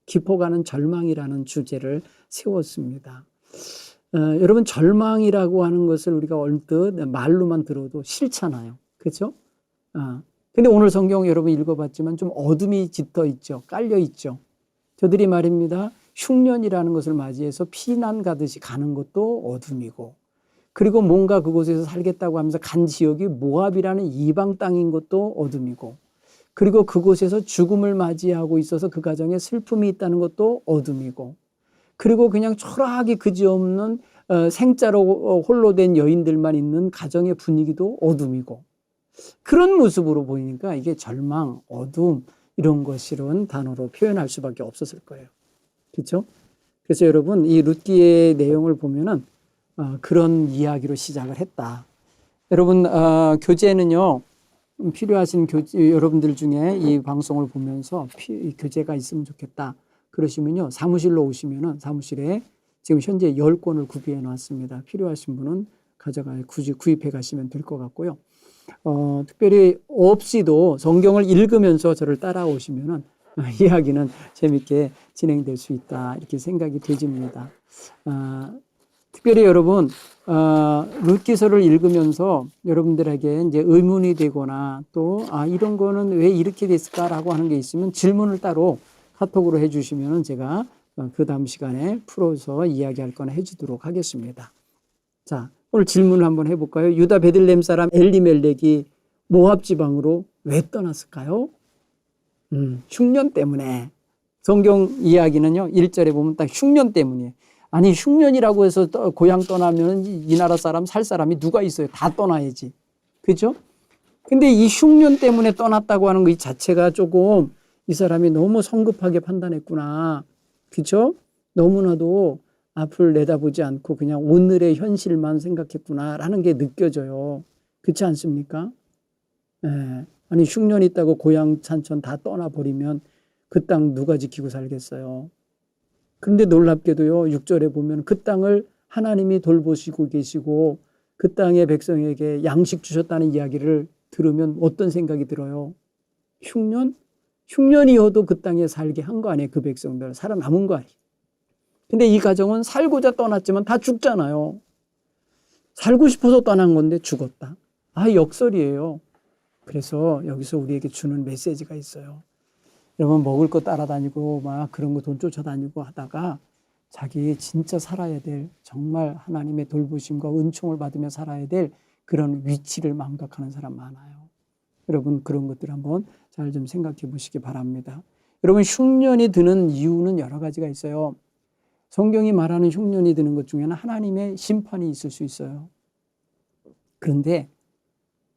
깊어가는 절망이라는 주제를 세웠습니다. 여러분, 절망이라고 하는 것을 우리가 얼뜻 말로만 들어도 싫잖아요. 그렇죠? 근데 오늘 성경 여러분 읽어봤지만 좀 어둠이 짙어 있죠. 깔려 있죠. 저들이 말입니다. 흉년이라는 것을 맞이해서 피난 가듯이 가는 것도 어둠이고, 그리고 뭔가 그곳에서 살겠다고 하면서 간 지역이 모압이라는 이방 땅인 것도 어둠이고, 그리고 그곳에서 죽음을 맞이하고 있어서 그 가정에 슬픔이 있다는 것도 어둠이고, 그리고 그냥 초라하게 그지없는 생자로 홀로 된 여인들만 있는 가정의 분위기도 어둠이고, 그런 모습으로 보이니까 이게 절망, 어둠 이런 것이런 단어로 표현할 수밖에 없었을 거예요. 그렇죠? 그래서 여러분 이 룻기의 내용을 보면은 그런 이야기로 시작을 했다. 여러분 교재는요. 필요하신 여러분들 중에 이 방송을 보면서 교재가 있으면 좋겠다. 그러시면요. 사무실로 오시면은 사무실에 지금 현재 10권을 구비해 놨습니다. 필요하신 분은 구입해 가시면 될 것 같고요. 특별히 없이도 성경을 읽으면서 저를 따라오시면은 이야기는 재밌게 진행될 수 있다. 이렇게 생각이 되집니다. 특별히 여러분, 룻기서를 읽으면서 여러분들에게 이제 의문이 되거나 또, 이런 거는 왜 이렇게 됐을까라고 하는 게 있으면 질문을 따로 카톡으로 해주시면 제가 그 다음 시간에 풀어서 이야기할 거나 해주도록 하겠습니다. 자, 오늘 질문을 한번 해볼까요? 유다 베들레헴 사람 엘리멜렉이 모압 지방으로 왜 떠났을까요? 흉년 때문에. 성경 이야기는요, 1절에 보면 딱 흉년 때문이에요. 아니, 흉년이라고 해서 고향 떠나면 이 나라 사람, 살 사람이 누가 있어요? 다 떠나야지. 그죠? 근데 이 흉년 때문에 떠났다고 하는 것 자체가 조금 이 사람이 너무 성급하게 판단했구나. 그죠? 너무나도 앞을 내다보지 않고 그냥 오늘의 현실만 생각했구나라는 게 느껴져요. 그렇지 않습니까? 예. 아니, 흉년 있다고 고향 산천 다 떠나버리면 그 땅 누가 지키고 살겠어요? 그런데 놀랍게도요, 6절에 보면 그 땅을 하나님이 돌보시고 계시고 그 땅의 백성에게 양식 주셨다는 이야기를 들으면 어떤 생각이 들어요? 흉년? 흉년이어도 그 땅에 살게 한 거 아니에요. 그 백성들 살아남은 거 아니에요. 근데 이 가정은 살고자 떠났지만 다 죽잖아요. 살고 싶어서 떠난 건데 죽었다. 역설이에요. 그래서 여기서 우리에게 주는 메시지가 있어요. 여러분, 먹을 거 따라다니고 막 그런 거 돈 쫓아다니고 하다가 자기 진짜 살아야 될, 정말 하나님의 돌보심과 은총을 받으며 살아야 될 그런 위치를 망각하는 사람 많아요. 여러분, 그런 것들 한번 잘 좀 생각해 보시기 바랍니다. 여러분, 흉년이 드는 이유는 여러 가지가 있어요. 성경이 말하는 흉년이 드는 것 중에는 하나님의 심판이 있을 수 있어요. 그런데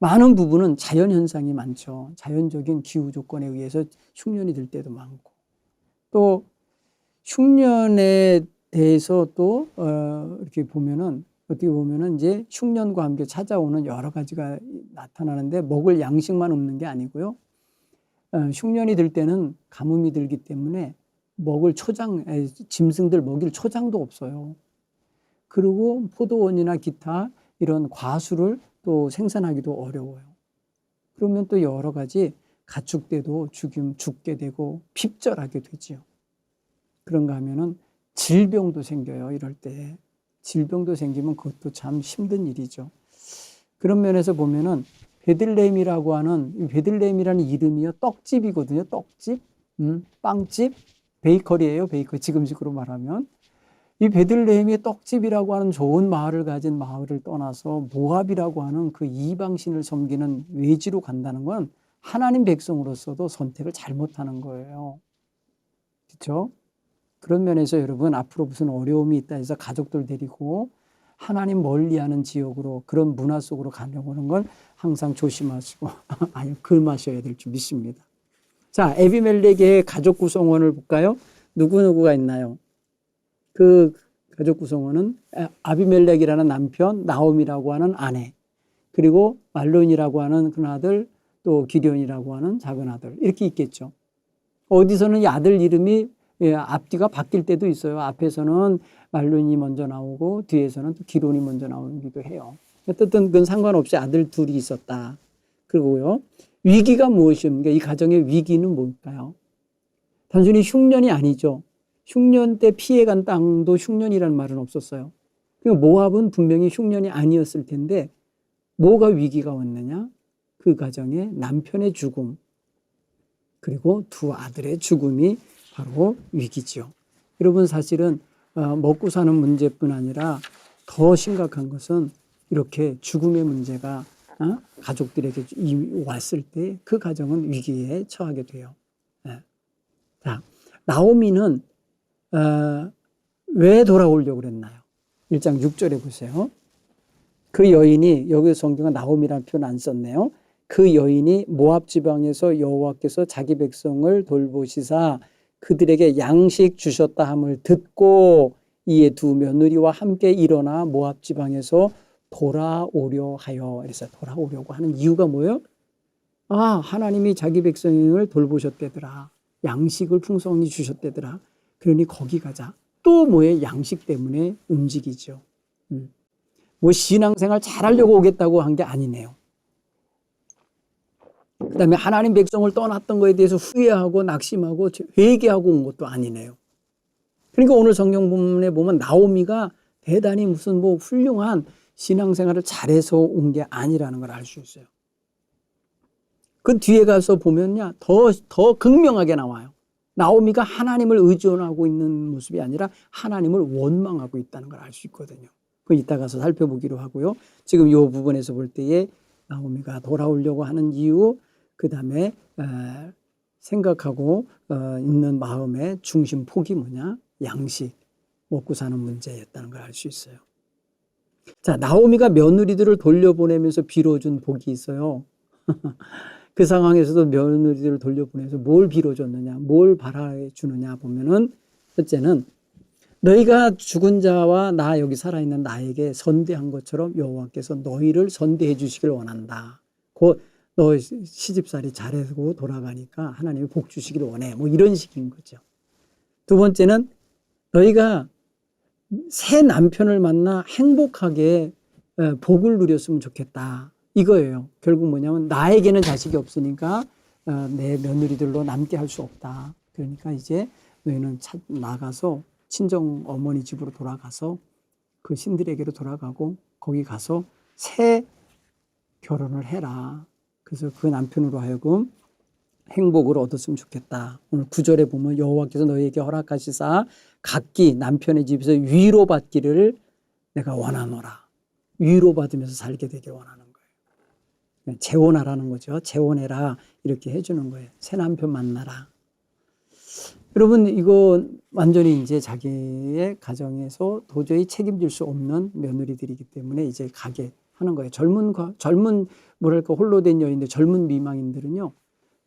많은 부분은 자연현상이 많죠. 자연적인 기후 조건에 의해서 흉년이 들 때도 많고, 또 흉년에 대해서 또 이렇게 보면은, 어떻게 보면은 이제 흉년과 함께 찾아오는 여러 가지가 나타나는데, 먹을 양식만 없는 게 아니고요. 흉년이 들 때는 가뭄이 들기 때문에 먹을 짐승들 먹일 초장도 없어요. 그리고 포도원이나 기타 이런 과수를 또 생산하기도 어려워요. 그러면 또 여러 가지 가축대도 죽게 되고 핍절하게 되지요. 그런가 하면은 질병도 생겨요. 이럴 때 질병도 생기면 그것도 참 힘든 일이죠. 그런 면에서 보면은 베들레헴이라는 이름이요, 떡집이거든요. 떡집, 빵집, 베이커리예요. 베이커리, 지금식으로 말하면. 이 베들레헴의 떡집이라고 하는 좋은 마을을 가진 마을을 떠나서 모압이라고 하는 그 이방신을 섬기는 외지로 간다는 건 하나님 백성으로서도 선택을 잘못하는 거예요. 그렇죠? 그런 면에서 여러분, 앞으로 무슨 어려움이 있다 해서 가족들 데리고 하나님 멀리하는 지역으로, 그런 문화 속으로 가려고 하는 건 항상 조심하시고 금하셔야 될 줄 믿습니다. 자, 에비멜렉의 가족 구성원을 볼까요? 누구누구가 있나요? 그 가족 구성원은 아비멜렉이라는 남편, 나옴이라고 하는 아내, 그리고 말론이라고 하는 큰 아들, 또 기럐이라고 하는 작은 아들, 이렇게 있겠죠. 어디서는 이 아들 이름이 앞뒤가 바뀔 때도 있어요. 앞에서는 말론이 먼저 나오고 뒤에서는 또 기럐이 먼저 나오기도 해요. 어쨌든 그건 상관없이 아들 둘이 있었다. 그리고요, 위기가 무엇입니까? 이 가정의 위기는 뭘까요? 단순히 흉년이 아니죠. 흉년 때 피해간 땅도 흉년이라는 말은 없었어요. 모압은 분명히 흉년이 아니었을 텐데 뭐가 위기가 왔느냐? 그 가정의 남편의 죽음, 그리고 두 아들의 죽음이 바로 위기죠. 여러분, 사실은 먹고 사는 문제뿐 아니라 더 심각한 것은 이렇게 죽음의 문제가 가족들에게 왔을 때 그 가정은 위기에 처하게 돼요. 자, 나오미는 왜 돌아오려고 그랬나요? 1장 6절에 보세요. 그 여인이, 여기 성경은 나오미라는 표현 안 썼네요. 그 여인이 모압 지방에서 여호와께서 자기 백성을 돌보시사 그들에게 양식 주셨다 함을 듣고 이에 두 며느리와 함께 일어나 모압 지방에서 돌아오려 하여. 그래서 돌아오려고 하는 이유가 뭐예요? 하나님이 자기 백성을 돌보셨대더라. 양식을 풍성히 주셨대더라. 그러니 거기 가자. 또 뭐예요? 양식 때문에 움직이죠. 뭐 신앙생활 잘하려고 오겠다고 한 게 아니네요. 그 다음에 하나님 백성을 떠났던 거에 대해서 후회하고 낙심하고 회개하고 온 것도 아니네요. 그러니까 오늘 성경 본문에 보면 나오미가 대단히 무슨 뭐 훌륭한 신앙생활을 잘해서 온 게 아니라는 걸 알 수 있어요. 그 뒤에 가서 보면요, 더 극명하게 나와요. 나오미가 하나님을 의존하고 있는 모습이 아니라 하나님을 원망하고 있다는 걸 알 수 있거든요. 그 이따 가서 살펴보기로 하고요. 지금 이 부분에서 볼 때에 나오미가 돌아오려고 하는 이유, 그 다음에 생각하고 있는 마음의 중심 폭이 뭐냐? 양식, 먹고 사는 문제였다는 걸 알 수 있어요. 자, 나오미가 며느리들을 돌려보내면서 빌어준 복이 있어요. 그 상황에서도 며느리들을 돌려보내서 뭘 빌어줬느냐, 뭘 바라주느냐 보면은, 첫째는 너희가 죽은 자와 나 여기 살아있는 나에게 선대한 것처럼 여호와께서 너희를 선대해 주시길 원한다. 곧 너 시집살이 잘하고 돌아가니까 하나님이 복 주시길 원해. 뭐 이런 식인 거죠. 두 번째는 너희가 새 남편을 만나 행복하게 복을 누렸으면 좋겠다. 이거예요. 결국 뭐냐면 나에게는 자식이 없으니까 내 며느리들로 남게 할 수 없다. 그러니까 이제 너희는 나가서 친정 어머니 집으로 돌아가서 그 신들에게로 돌아가고 거기 가서 새 결혼을 해라. 그래서 그 남편으로 하여금 행복을 얻었으면 좋겠다. 오늘 9절에 보면 여호와께서 너희에게 허락하시사 각기 남편의 집에서 위로받기를 내가 원하노라. 위로받으면서 살게 되길 원하는 거예요. 재혼하라는 거죠. 재혼해라 이렇게 해주는 거예요. 새 남편 만나라. 여러분 이거 완전히 이제 자기의 가정에서 도저히 책임질 수 없는 며느리들이기 때문에 이제 가게 하는 거예요. 젊은 뭐랄까 홀로 된 여인들, 젊은 미망인들은요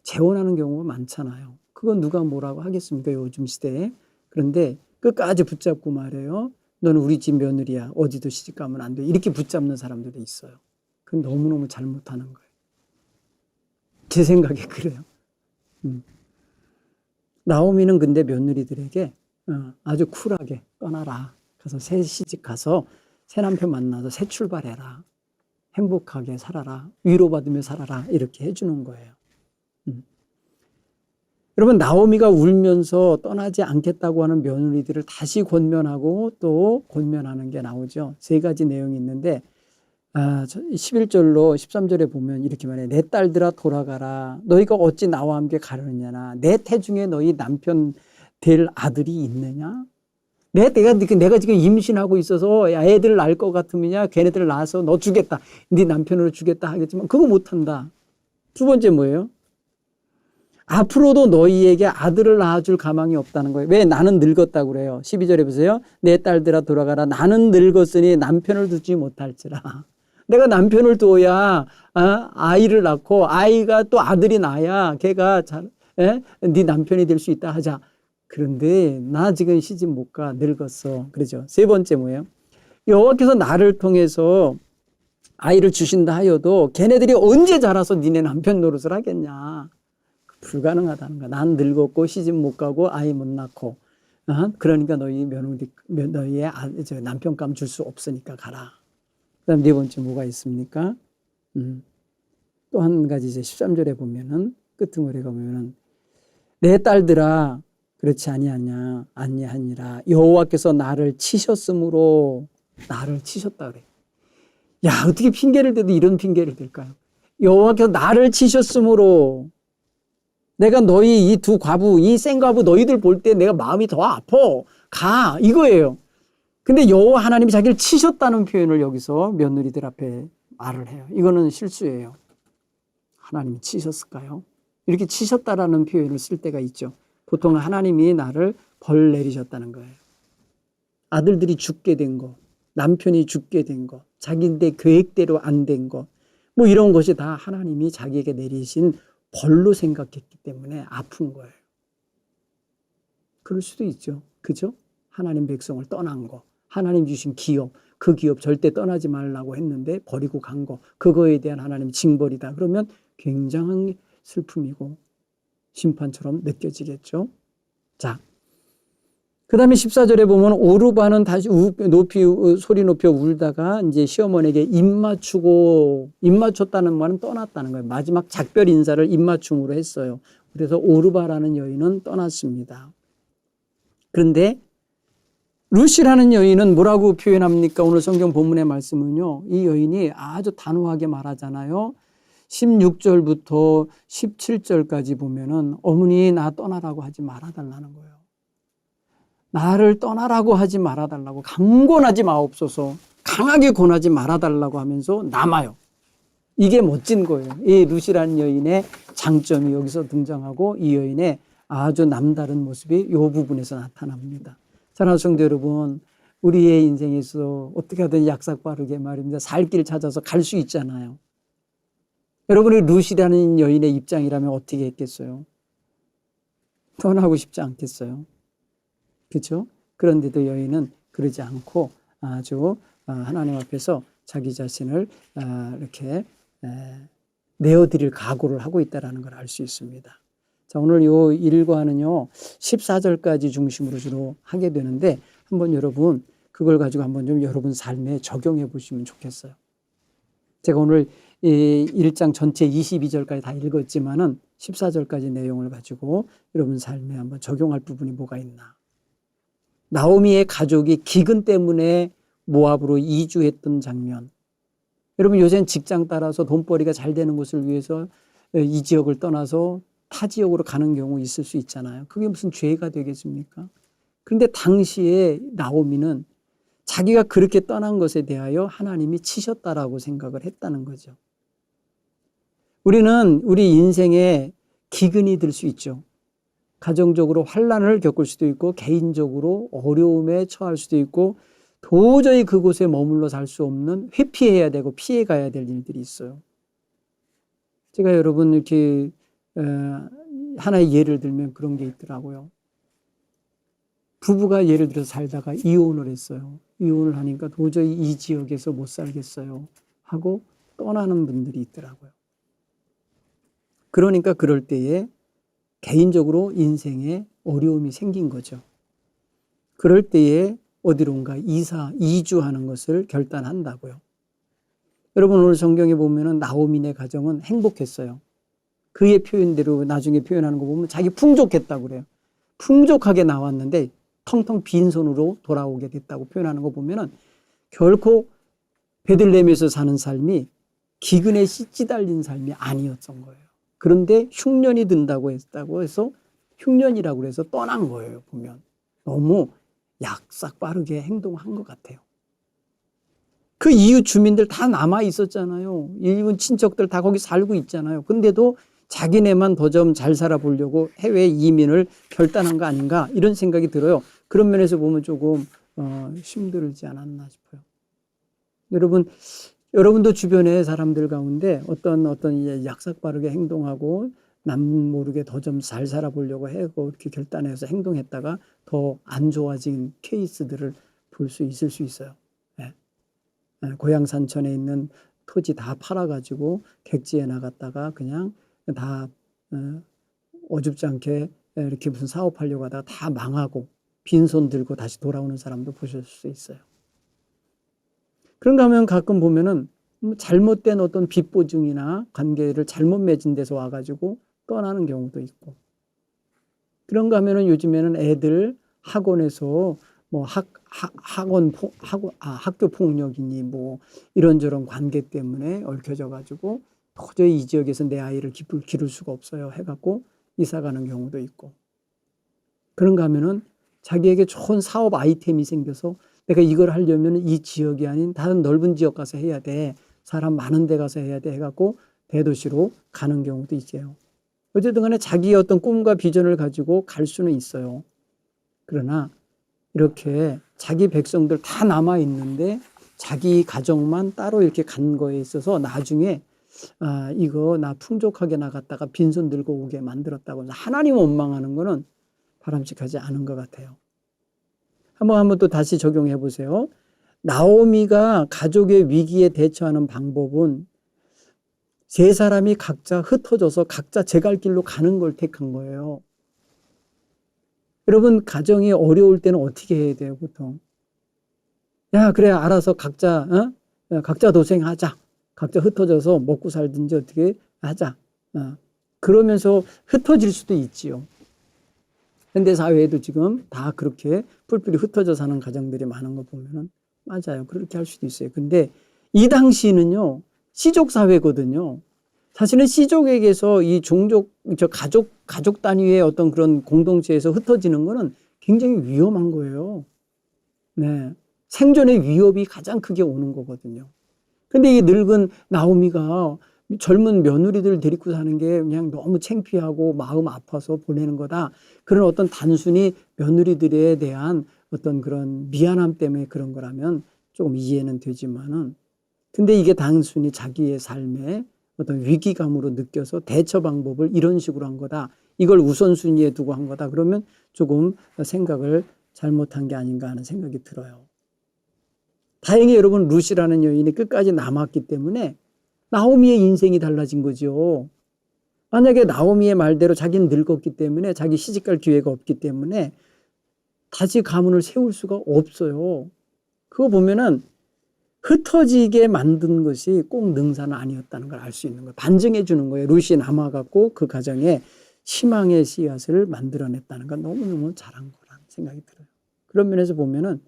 재혼하는 경우가 많잖아요. 그건 누가 뭐라고 하겠습니까 요즘 시대에. 그런데 끝까지 붙잡고 말해요. 너는 우리 집 며느리야. 어디도 시집 가면 안 돼. 이렇게 붙잡는 사람들도 있어요. 그건 너무너무 잘못하는 거예요. 제 생각에 그래요. 나오미는 근데 며느리들에게 아주 쿨하게 떠나라. 가서 새 시집 가서 새 남편 만나서 새 출발해라. 행복하게 살아라. 위로받으며 살아라. 이렇게 해주는 거예요. 여러분 나오미가 울면서 떠나지 않겠다고 하는 며느리들을 다시 권면하고 또 권면하는 게 나오죠. 세 가지 내용이 있는데 11절로 13절에 보면 이렇게 말해요. 내 딸들아 돌아가라. 너희가 어찌 나와 함께 가려느냐. 내 태중에 너희 남편 될 아들이 있느냐. 내가 지금 임신하고 있어서 애들 낳을 것 같으면 걔네들 낳아서 너 주겠다. 네 남편으로 주겠다 하겠지만 그거 못한다. 두 번째 뭐예요? 앞으로도 너희에게 아들을 낳아줄 가망이 없다는 거예요. 왜? 나는 늙었다고 그래요. 12절에 보세요. 내 딸들아 돌아가라. 나는 늙었으니 남편을 두지 못할지라. 내가 남편을 두어야 아이를 낳고 아이가 또 아들이 나야 걔가 네 남편이 될 수 있다 하자. 그런데 나 지금 시집 못 가. 늙었어. 그러죠. 세 번째 뭐예요? 여호와께서 나를 통해서 아이를 주신다 하여도 걔네들이 언제 자라서 니네 남편 노릇을 하겠냐. 불가능하다는 거야. 난 늙었고 시집 못 가고 아이 못 낳고 그러니까 너희의 남편감 줄 수 없으니까 가라. 그다음 네 번째 뭐가 있습니까? 또 한 가지 이제 13절에 보면은 끄트머리가 보면은 내 딸들아 그렇지 아니하니라 여호와께서 나를 치셨으므로 나를 치셨다 그래. 야 어떻게 핑계를 대도 이런 핑계를 댈까요? 여호와께서 나를 치셨으므로 내가 너희 이 두 과부, 이 생과부 너희들 볼 때 내가 마음이 더 아파. 가. 이거예요. 근데 여호와 하나님이 자기를 치셨다는 표현을 여기서 며느리들 앞에 말을 해요. 이거는 실수예요. 하나님이 치셨을까요? 이렇게 치셨다라는 표현을 쓸 때가 있죠. 보통 하나님이 나를 벌 내리셨다는 거예요. 아들들이 죽게 된 거, 남편이 죽게 된 거, 자기인데 계획대로 안 된 거, 뭐 이런 것이 다 하나님이 자기에게 내리신 벌로 생각했기 때문에 아픈 거예요. 그럴 수도 있죠. 그죠? 하나님 백성을 떠난 거, 하나님 주신 기업, 그 기업 절대 떠나지 말라고 했는데 버리고 간 거, 그거에 대한 하나님 징벌이다. 그러면 굉장한 슬픔이고 심판처럼 느껴지겠죠. 자, 그 다음에 14절에 보면 오르바는 다시 소리 높여 울다가 이제 시어머니에게 입 맞췄다는 말은 떠났다는 거예요. 마지막 작별 인사를 입 맞춤으로 했어요. 그래서 오르바라는 여인은 떠났습니다. 그런데 루시라는 여인은 뭐라고 표현합니까? 오늘 성경 본문의 말씀은요. 이 여인이 아주 단호하게 말하잖아요. 16절부터 17절까지 보면은 어머니 나 떠나라고 하지 말아달라는 거예요. 나를 떠나라고 하지 말아달라고 강권하지 마옵소서 강하게 권하지 말아달라고 하면서 남아요. 이게 멋진 거예요. 이 루시라는 여인의 장점이 여기서 등장하고 이 여인의 아주 남다른 모습이 이 부분에서 나타납니다. 사랑하는 성도 여러분, 우리의 인생에서 어떻게 하든 약삭빠르게 말입니다. 살 길 찾아서 갈 수 있잖아요. 여러분이 루시라는 여인의 입장이라면 어떻게 했겠어요? 떠나고 싶지 않겠어요? 그렇죠? 그런데도 여인은 그러지 않고 아주 하나님 앞에서 자기 자신을 이렇게 내어드릴 각오를 하고 있다는 걸 알 수 있습니다. 자, 오늘 요 일과는요 14절까지 중심으로 주로 하게 되는데 한번 여러분 그걸 가지고 한번 좀 여러분 삶에 적용해 보시면 좋겠어요. 제가 오늘 이 1장 전체 22절까지 다 읽었지만은 14절까지 내용을 가지고 여러분 삶에 한번 적용할 부분이 뭐가 있나. 나오미의 가족이 기근 때문에 모압으로 이주했던 장면. 여러분 요새는 직장 따라서 돈벌이가 잘 되는 곳을 위해서 이 지역을 떠나서 타 지역으로 가는 경우 있을 수 있잖아요. 그게 무슨 죄가 되겠습니까? 그런데 당시에 나오미는 자기가 그렇게 떠난 것에 대하여 하나님이 치셨다라고 생각을 했다는 거죠. 우리는 우리 인생에 기근이 들 수 있죠. 가정적으로 환난을 겪을 수도 있고 개인적으로 어려움에 처할 수도 있고 도저히 그곳에 머물러 살 수 없는 회피해야 되고 피해 가야 될 일들이 있어요. 제가 여러분 이렇게 하나의 예를 들면 그런 게 있더라고요. 부부가 예를 들어서 살다가 이혼을 했어요. 이혼을 하니까 도저히 이 지역에서 못 살겠어요 하고 떠나는 분들이 있더라고요. 그러니까 그럴 때에 개인적으로 인생에 어려움이 생긴 거죠. 그럴 때에 어디론가 이주하는 것을 결단한다고요. 여러분 오늘 성경에 보면은 나오미네 가정은 행복했어요. 그의 표현대로 나중에 표현하는 거 보면 자기 풍족했다고 그래요. 풍족하게 나왔는데 텅텅 빈손으로 돌아오게 됐다고 표현하는 거 보면은 결코 베들레헴에서 사는 삶이 기근에 찌달린 삶이 아니었던 거예요. 그런데 흉년이 든다고 했다고 해서 흉년이라고 해서 떠난 거예요. 보면 너무 약삭 빠르게 행동한 것 같아요. 그 이웃 주민들 다 남아 있었잖아요. 일본 친척들 다 거기 살고 있잖아요. 근데도 자기네만 더 좀 잘 살아보려고 해외 이민을 결단한 거 아닌가 이런 생각이 들어요. 그런 면에서 보면 조금 힘들지 않았나 싶어요. 여러분도 주변의 사람들 가운데 어떤 약삭 빠르게 행동하고 남 모르게 더 좀 잘 살아보려고 하고 이렇게 결단해서 행동했다가 더 안 좋아진 케이스들을 볼 수 있을 수 있어요. 네. 고향 산천에 있는 토지 다 팔아가지고 객지에 나갔다가 그냥 다 어줍지 않게 이렇게 무슨 사업하려고 하다가 다 망하고 빈손 들고 다시 돌아오는 사람도 보실 수 있어요. 그런가 하면 가끔 보면은 잘못된 어떤 빚보증이나 관계를 잘못 맺은 데서 와가지고 떠나는 경우도 있고. 그런가 하면은 요즘에는 애들 학원에서 뭐 학교 폭력이니 뭐 이런저런 관계 때문에 얽혀져가지고 도저히 이 지역에서 내 아이를 기를 수가 없어요 해갖고 이사 가는 경우도 있고. 그런가 하면은 자기에게 좋은 사업 아이템이 생겨서 내가 이걸 하려면 이 지역이 아닌 다른 넓은 지역 가서 해야 돼. 사람 많은 데 가서 해야 돼 해갖고 대도시로 가는 경우도 있어요. 어쨌든 간에 자기의 어떤 꿈과 비전을 가지고 갈 수는 있어요. 그러나 이렇게 자기 백성들 다 남아 있는데 자기 가정만 따로 이렇게 간 거에 있어서 나중에 이거 나 풍족하게 나갔다가 빈손 들고 오게 만들었다고 하나님 원망하는 거는 바람직하지 않은 것 같아요. 한번 또 다시 적용해 보세요. 나오미가 가족의 위기에 대처하는 방법은 세 사람이 각자 흩어져서 각자 제 갈 길로 가는 걸 택한 거예요. 여러분 가정이 어려울 때는 어떻게 해야 돼요 보통? 야 그래 알아서 각자 도생하자. 각자 흩어져서 먹고 살든지 어떻게 하자. 그러면서 흩어질 수도 있지요. 현대 사회에도 지금 다 그렇게 뿔뿔이 흩어져 사는 가정들이 많은 거 보면은 맞아요. 그렇게 할 수도 있어요. 근데 이 당시는요, 시족 사회거든요. 사실은 시족에게서 이 가족 단위의 어떤 그런 공동체에서 흩어지는 거는 굉장히 위험한 거예요. 네. 생존의 위협이 가장 크게 오는 거거든요. 근데 이 늙은 나오미가 젊은 며느리들 데리고 사는 게 그냥 너무 창피하고 마음 아파서 보내는 거다. 그런 어떤 단순히 며느리들에 대한 어떤 그런 미안함 때문에 그런 거라면 조금 이해는 되지만은 근데 이게 단순히 자기의 삶에 어떤 위기감으로 느껴서 대처 방법을 이런 식으로 한 거다. 이걸 우선순위에 두고 한 거다. 그러면 조금 생각을 잘못한 게 아닌가 하는 생각이 들어요. 다행히 여러분 룻이라는 여인이 끝까지 남았기 때문에 나오미의 인생이 달라진 거죠. 만약에 나오미의 말대로 자기는 늙었기 때문에 자기 시집갈 기회가 없기 때문에 다시 가문을 세울 수가 없어요. 그거 보면은 흩어지게 만든 것이 꼭 능사는 아니었다는 걸 알 수 있는 거예요. 반증해 주는 거예요. 룻이 남아갖고 그 가정에 희망의 씨앗을 만들어냈다는 건 너무너무 잘한 거라는 생각이 들어요. 그런 면에서 보면은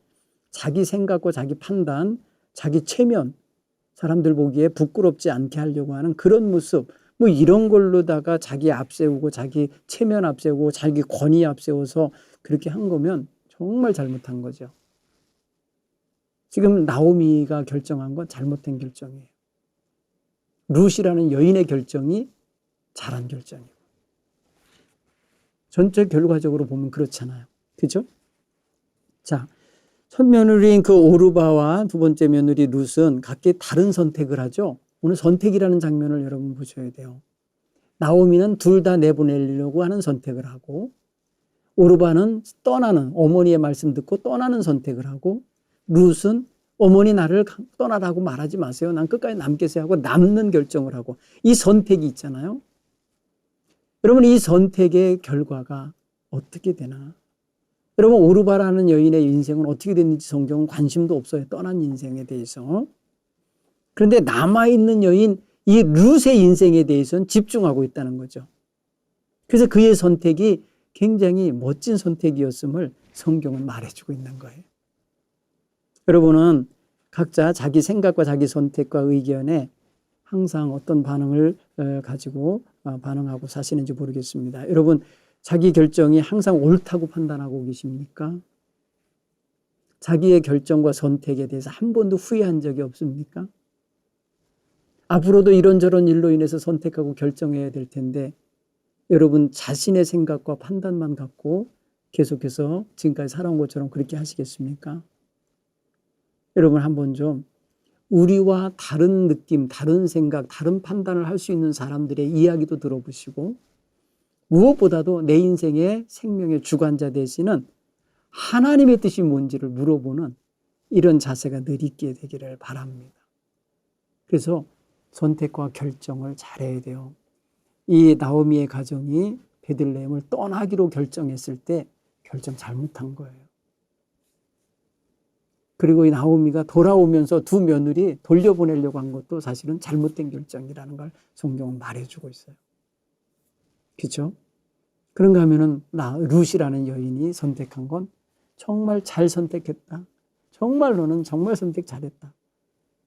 자기 생각과 자기 판단, 자기 체면, 사람들 보기에 부끄럽지 않게 하려고 하는 그런 모습, 뭐 이런 걸로다가 자기 앞세우고 자기 체면 앞세우고 자기 권위 앞세워서 그렇게 한 거면 정말 잘못한 거죠. 지금 나오미가 결정한 건 잘못된 결정이에요. 룻이라는 여인의 결정이 잘한 결정이에요. 전체 결과적으로 보면 그렇잖아요. 그죠? 자, 첫 며느리인 그 오르바와 두 번째 며느리 룻은 각기 다른 선택을 하죠. 오늘 선택이라는 장면을 여러분 보셔야 돼요. 나오미는 둘 다 내보내려고 하는 선택을 하고, 오르바는 떠나는, 어머니의 말씀 듣고 떠나는 선택을 하고, 룻은 어머니 나를 떠나라고 말하지 마세요. 난 끝까지 남겠어요 하고 남는 결정을 하고, 이 선택이 있잖아요. 여러분, 이 선택의 결과가 어떻게 되나? 여러분, 오르바라는 여인의 인생은 어떻게 됐는지 성경은 관심도 없어요. 떠난 인생에 대해서. 그런데 남아있는 여인, 이 룻의 인생에 대해서는 집중하고 있다는 거죠. 그래서 그의 선택이 굉장히 멋진 선택이었음을 성경은 말해주고 있는 거예요. 여러분은 각자 자기 생각과 자기 선택과 의견에 항상 어떤 반응을 가지고 반응하고 사시는지 모르겠습니다. 여러분, 자기 결정이 항상 옳다고 판단하고 계십니까? 자기의 결정과 선택에 대해서 한 번도 후회한 적이 없습니까? 앞으로도 이런저런 일로 인해서 선택하고 결정해야 될 텐데 여러분 자신의 생각과 판단만 갖고 계속해서 지금까지 살아온 것처럼 그렇게 하시겠습니까? 여러분 한번 좀 우리와 다른 느낌, 다른 생각, 다른 판단을 할 수 있는 사람들의 이야기도 들어보시고 무엇보다도 내 인생의 생명의 주관자 되시는 하나님의 뜻이 뭔지를 물어보는 이런 자세가 늘 있게 되기를 바랍니다. 그래서 선택과 결정을 잘해야 돼요. 이 나오미의 가정이 베들레헴을 떠나기로 결정했을 때 결정 잘못한 거예요. 그리고 이 나오미가 돌아오면서 두 며느리 돌려보내려고 한 것도 사실은 잘못된 결정이라는 걸 성경은 말해주고 있어요. 그렇죠? 그런가 하면은 룻이라는 여인이 선택한 건 정말 잘 선택했다. 정말 너는 정말 선택 잘했다.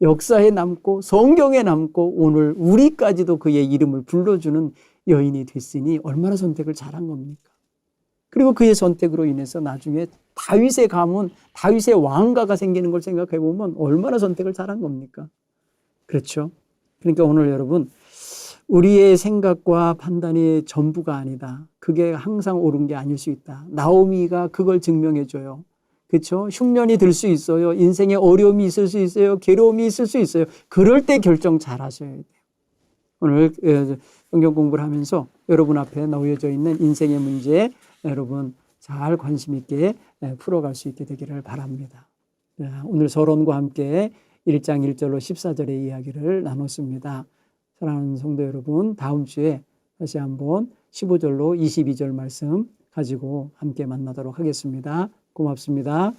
역사에 남고 성경에 남고 오늘 우리까지도 그의 이름을 불러주는 여인이 됐으니 얼마나 선택을 잘한 겁니까? 그리고 그의 선택으로 인해서 나중에 다윗의 가문, 다윗의 왕가가 생기는 걸 생각해 보면 얼마나 선택을 잘한 겁니까? 그렇죠? 그러니까 오늘 여러분 우리의 생각과 판단이 전부가 아니다. 그게 항상 옳은 게 아닐 수 있다. 나오미가 그걸 증명해 줘요. 그렇죠? 흉년이 들 수 있어요. 인생에 어려움이 있을 수 있어요. 괴로움이 있을 수 있어요. 그럴 때 결정 잘 하셔야 돼요. 오늘 성경 공부를 하면서 여러분 앞에 놓여져 있는 인생의 문제에 여러분 잘 관심 있게 풀어갈 수 있게 되기를 바랍니다. 오늘 서론과 함께 1장 1절로 14절의 이야기를 나눴습니다. 사랑하는 성도 여러분, 다음 주에 다시 한번 15절로 22절 말씀 가지고 함께 만나도록 하겠습니다. 고맙습니다.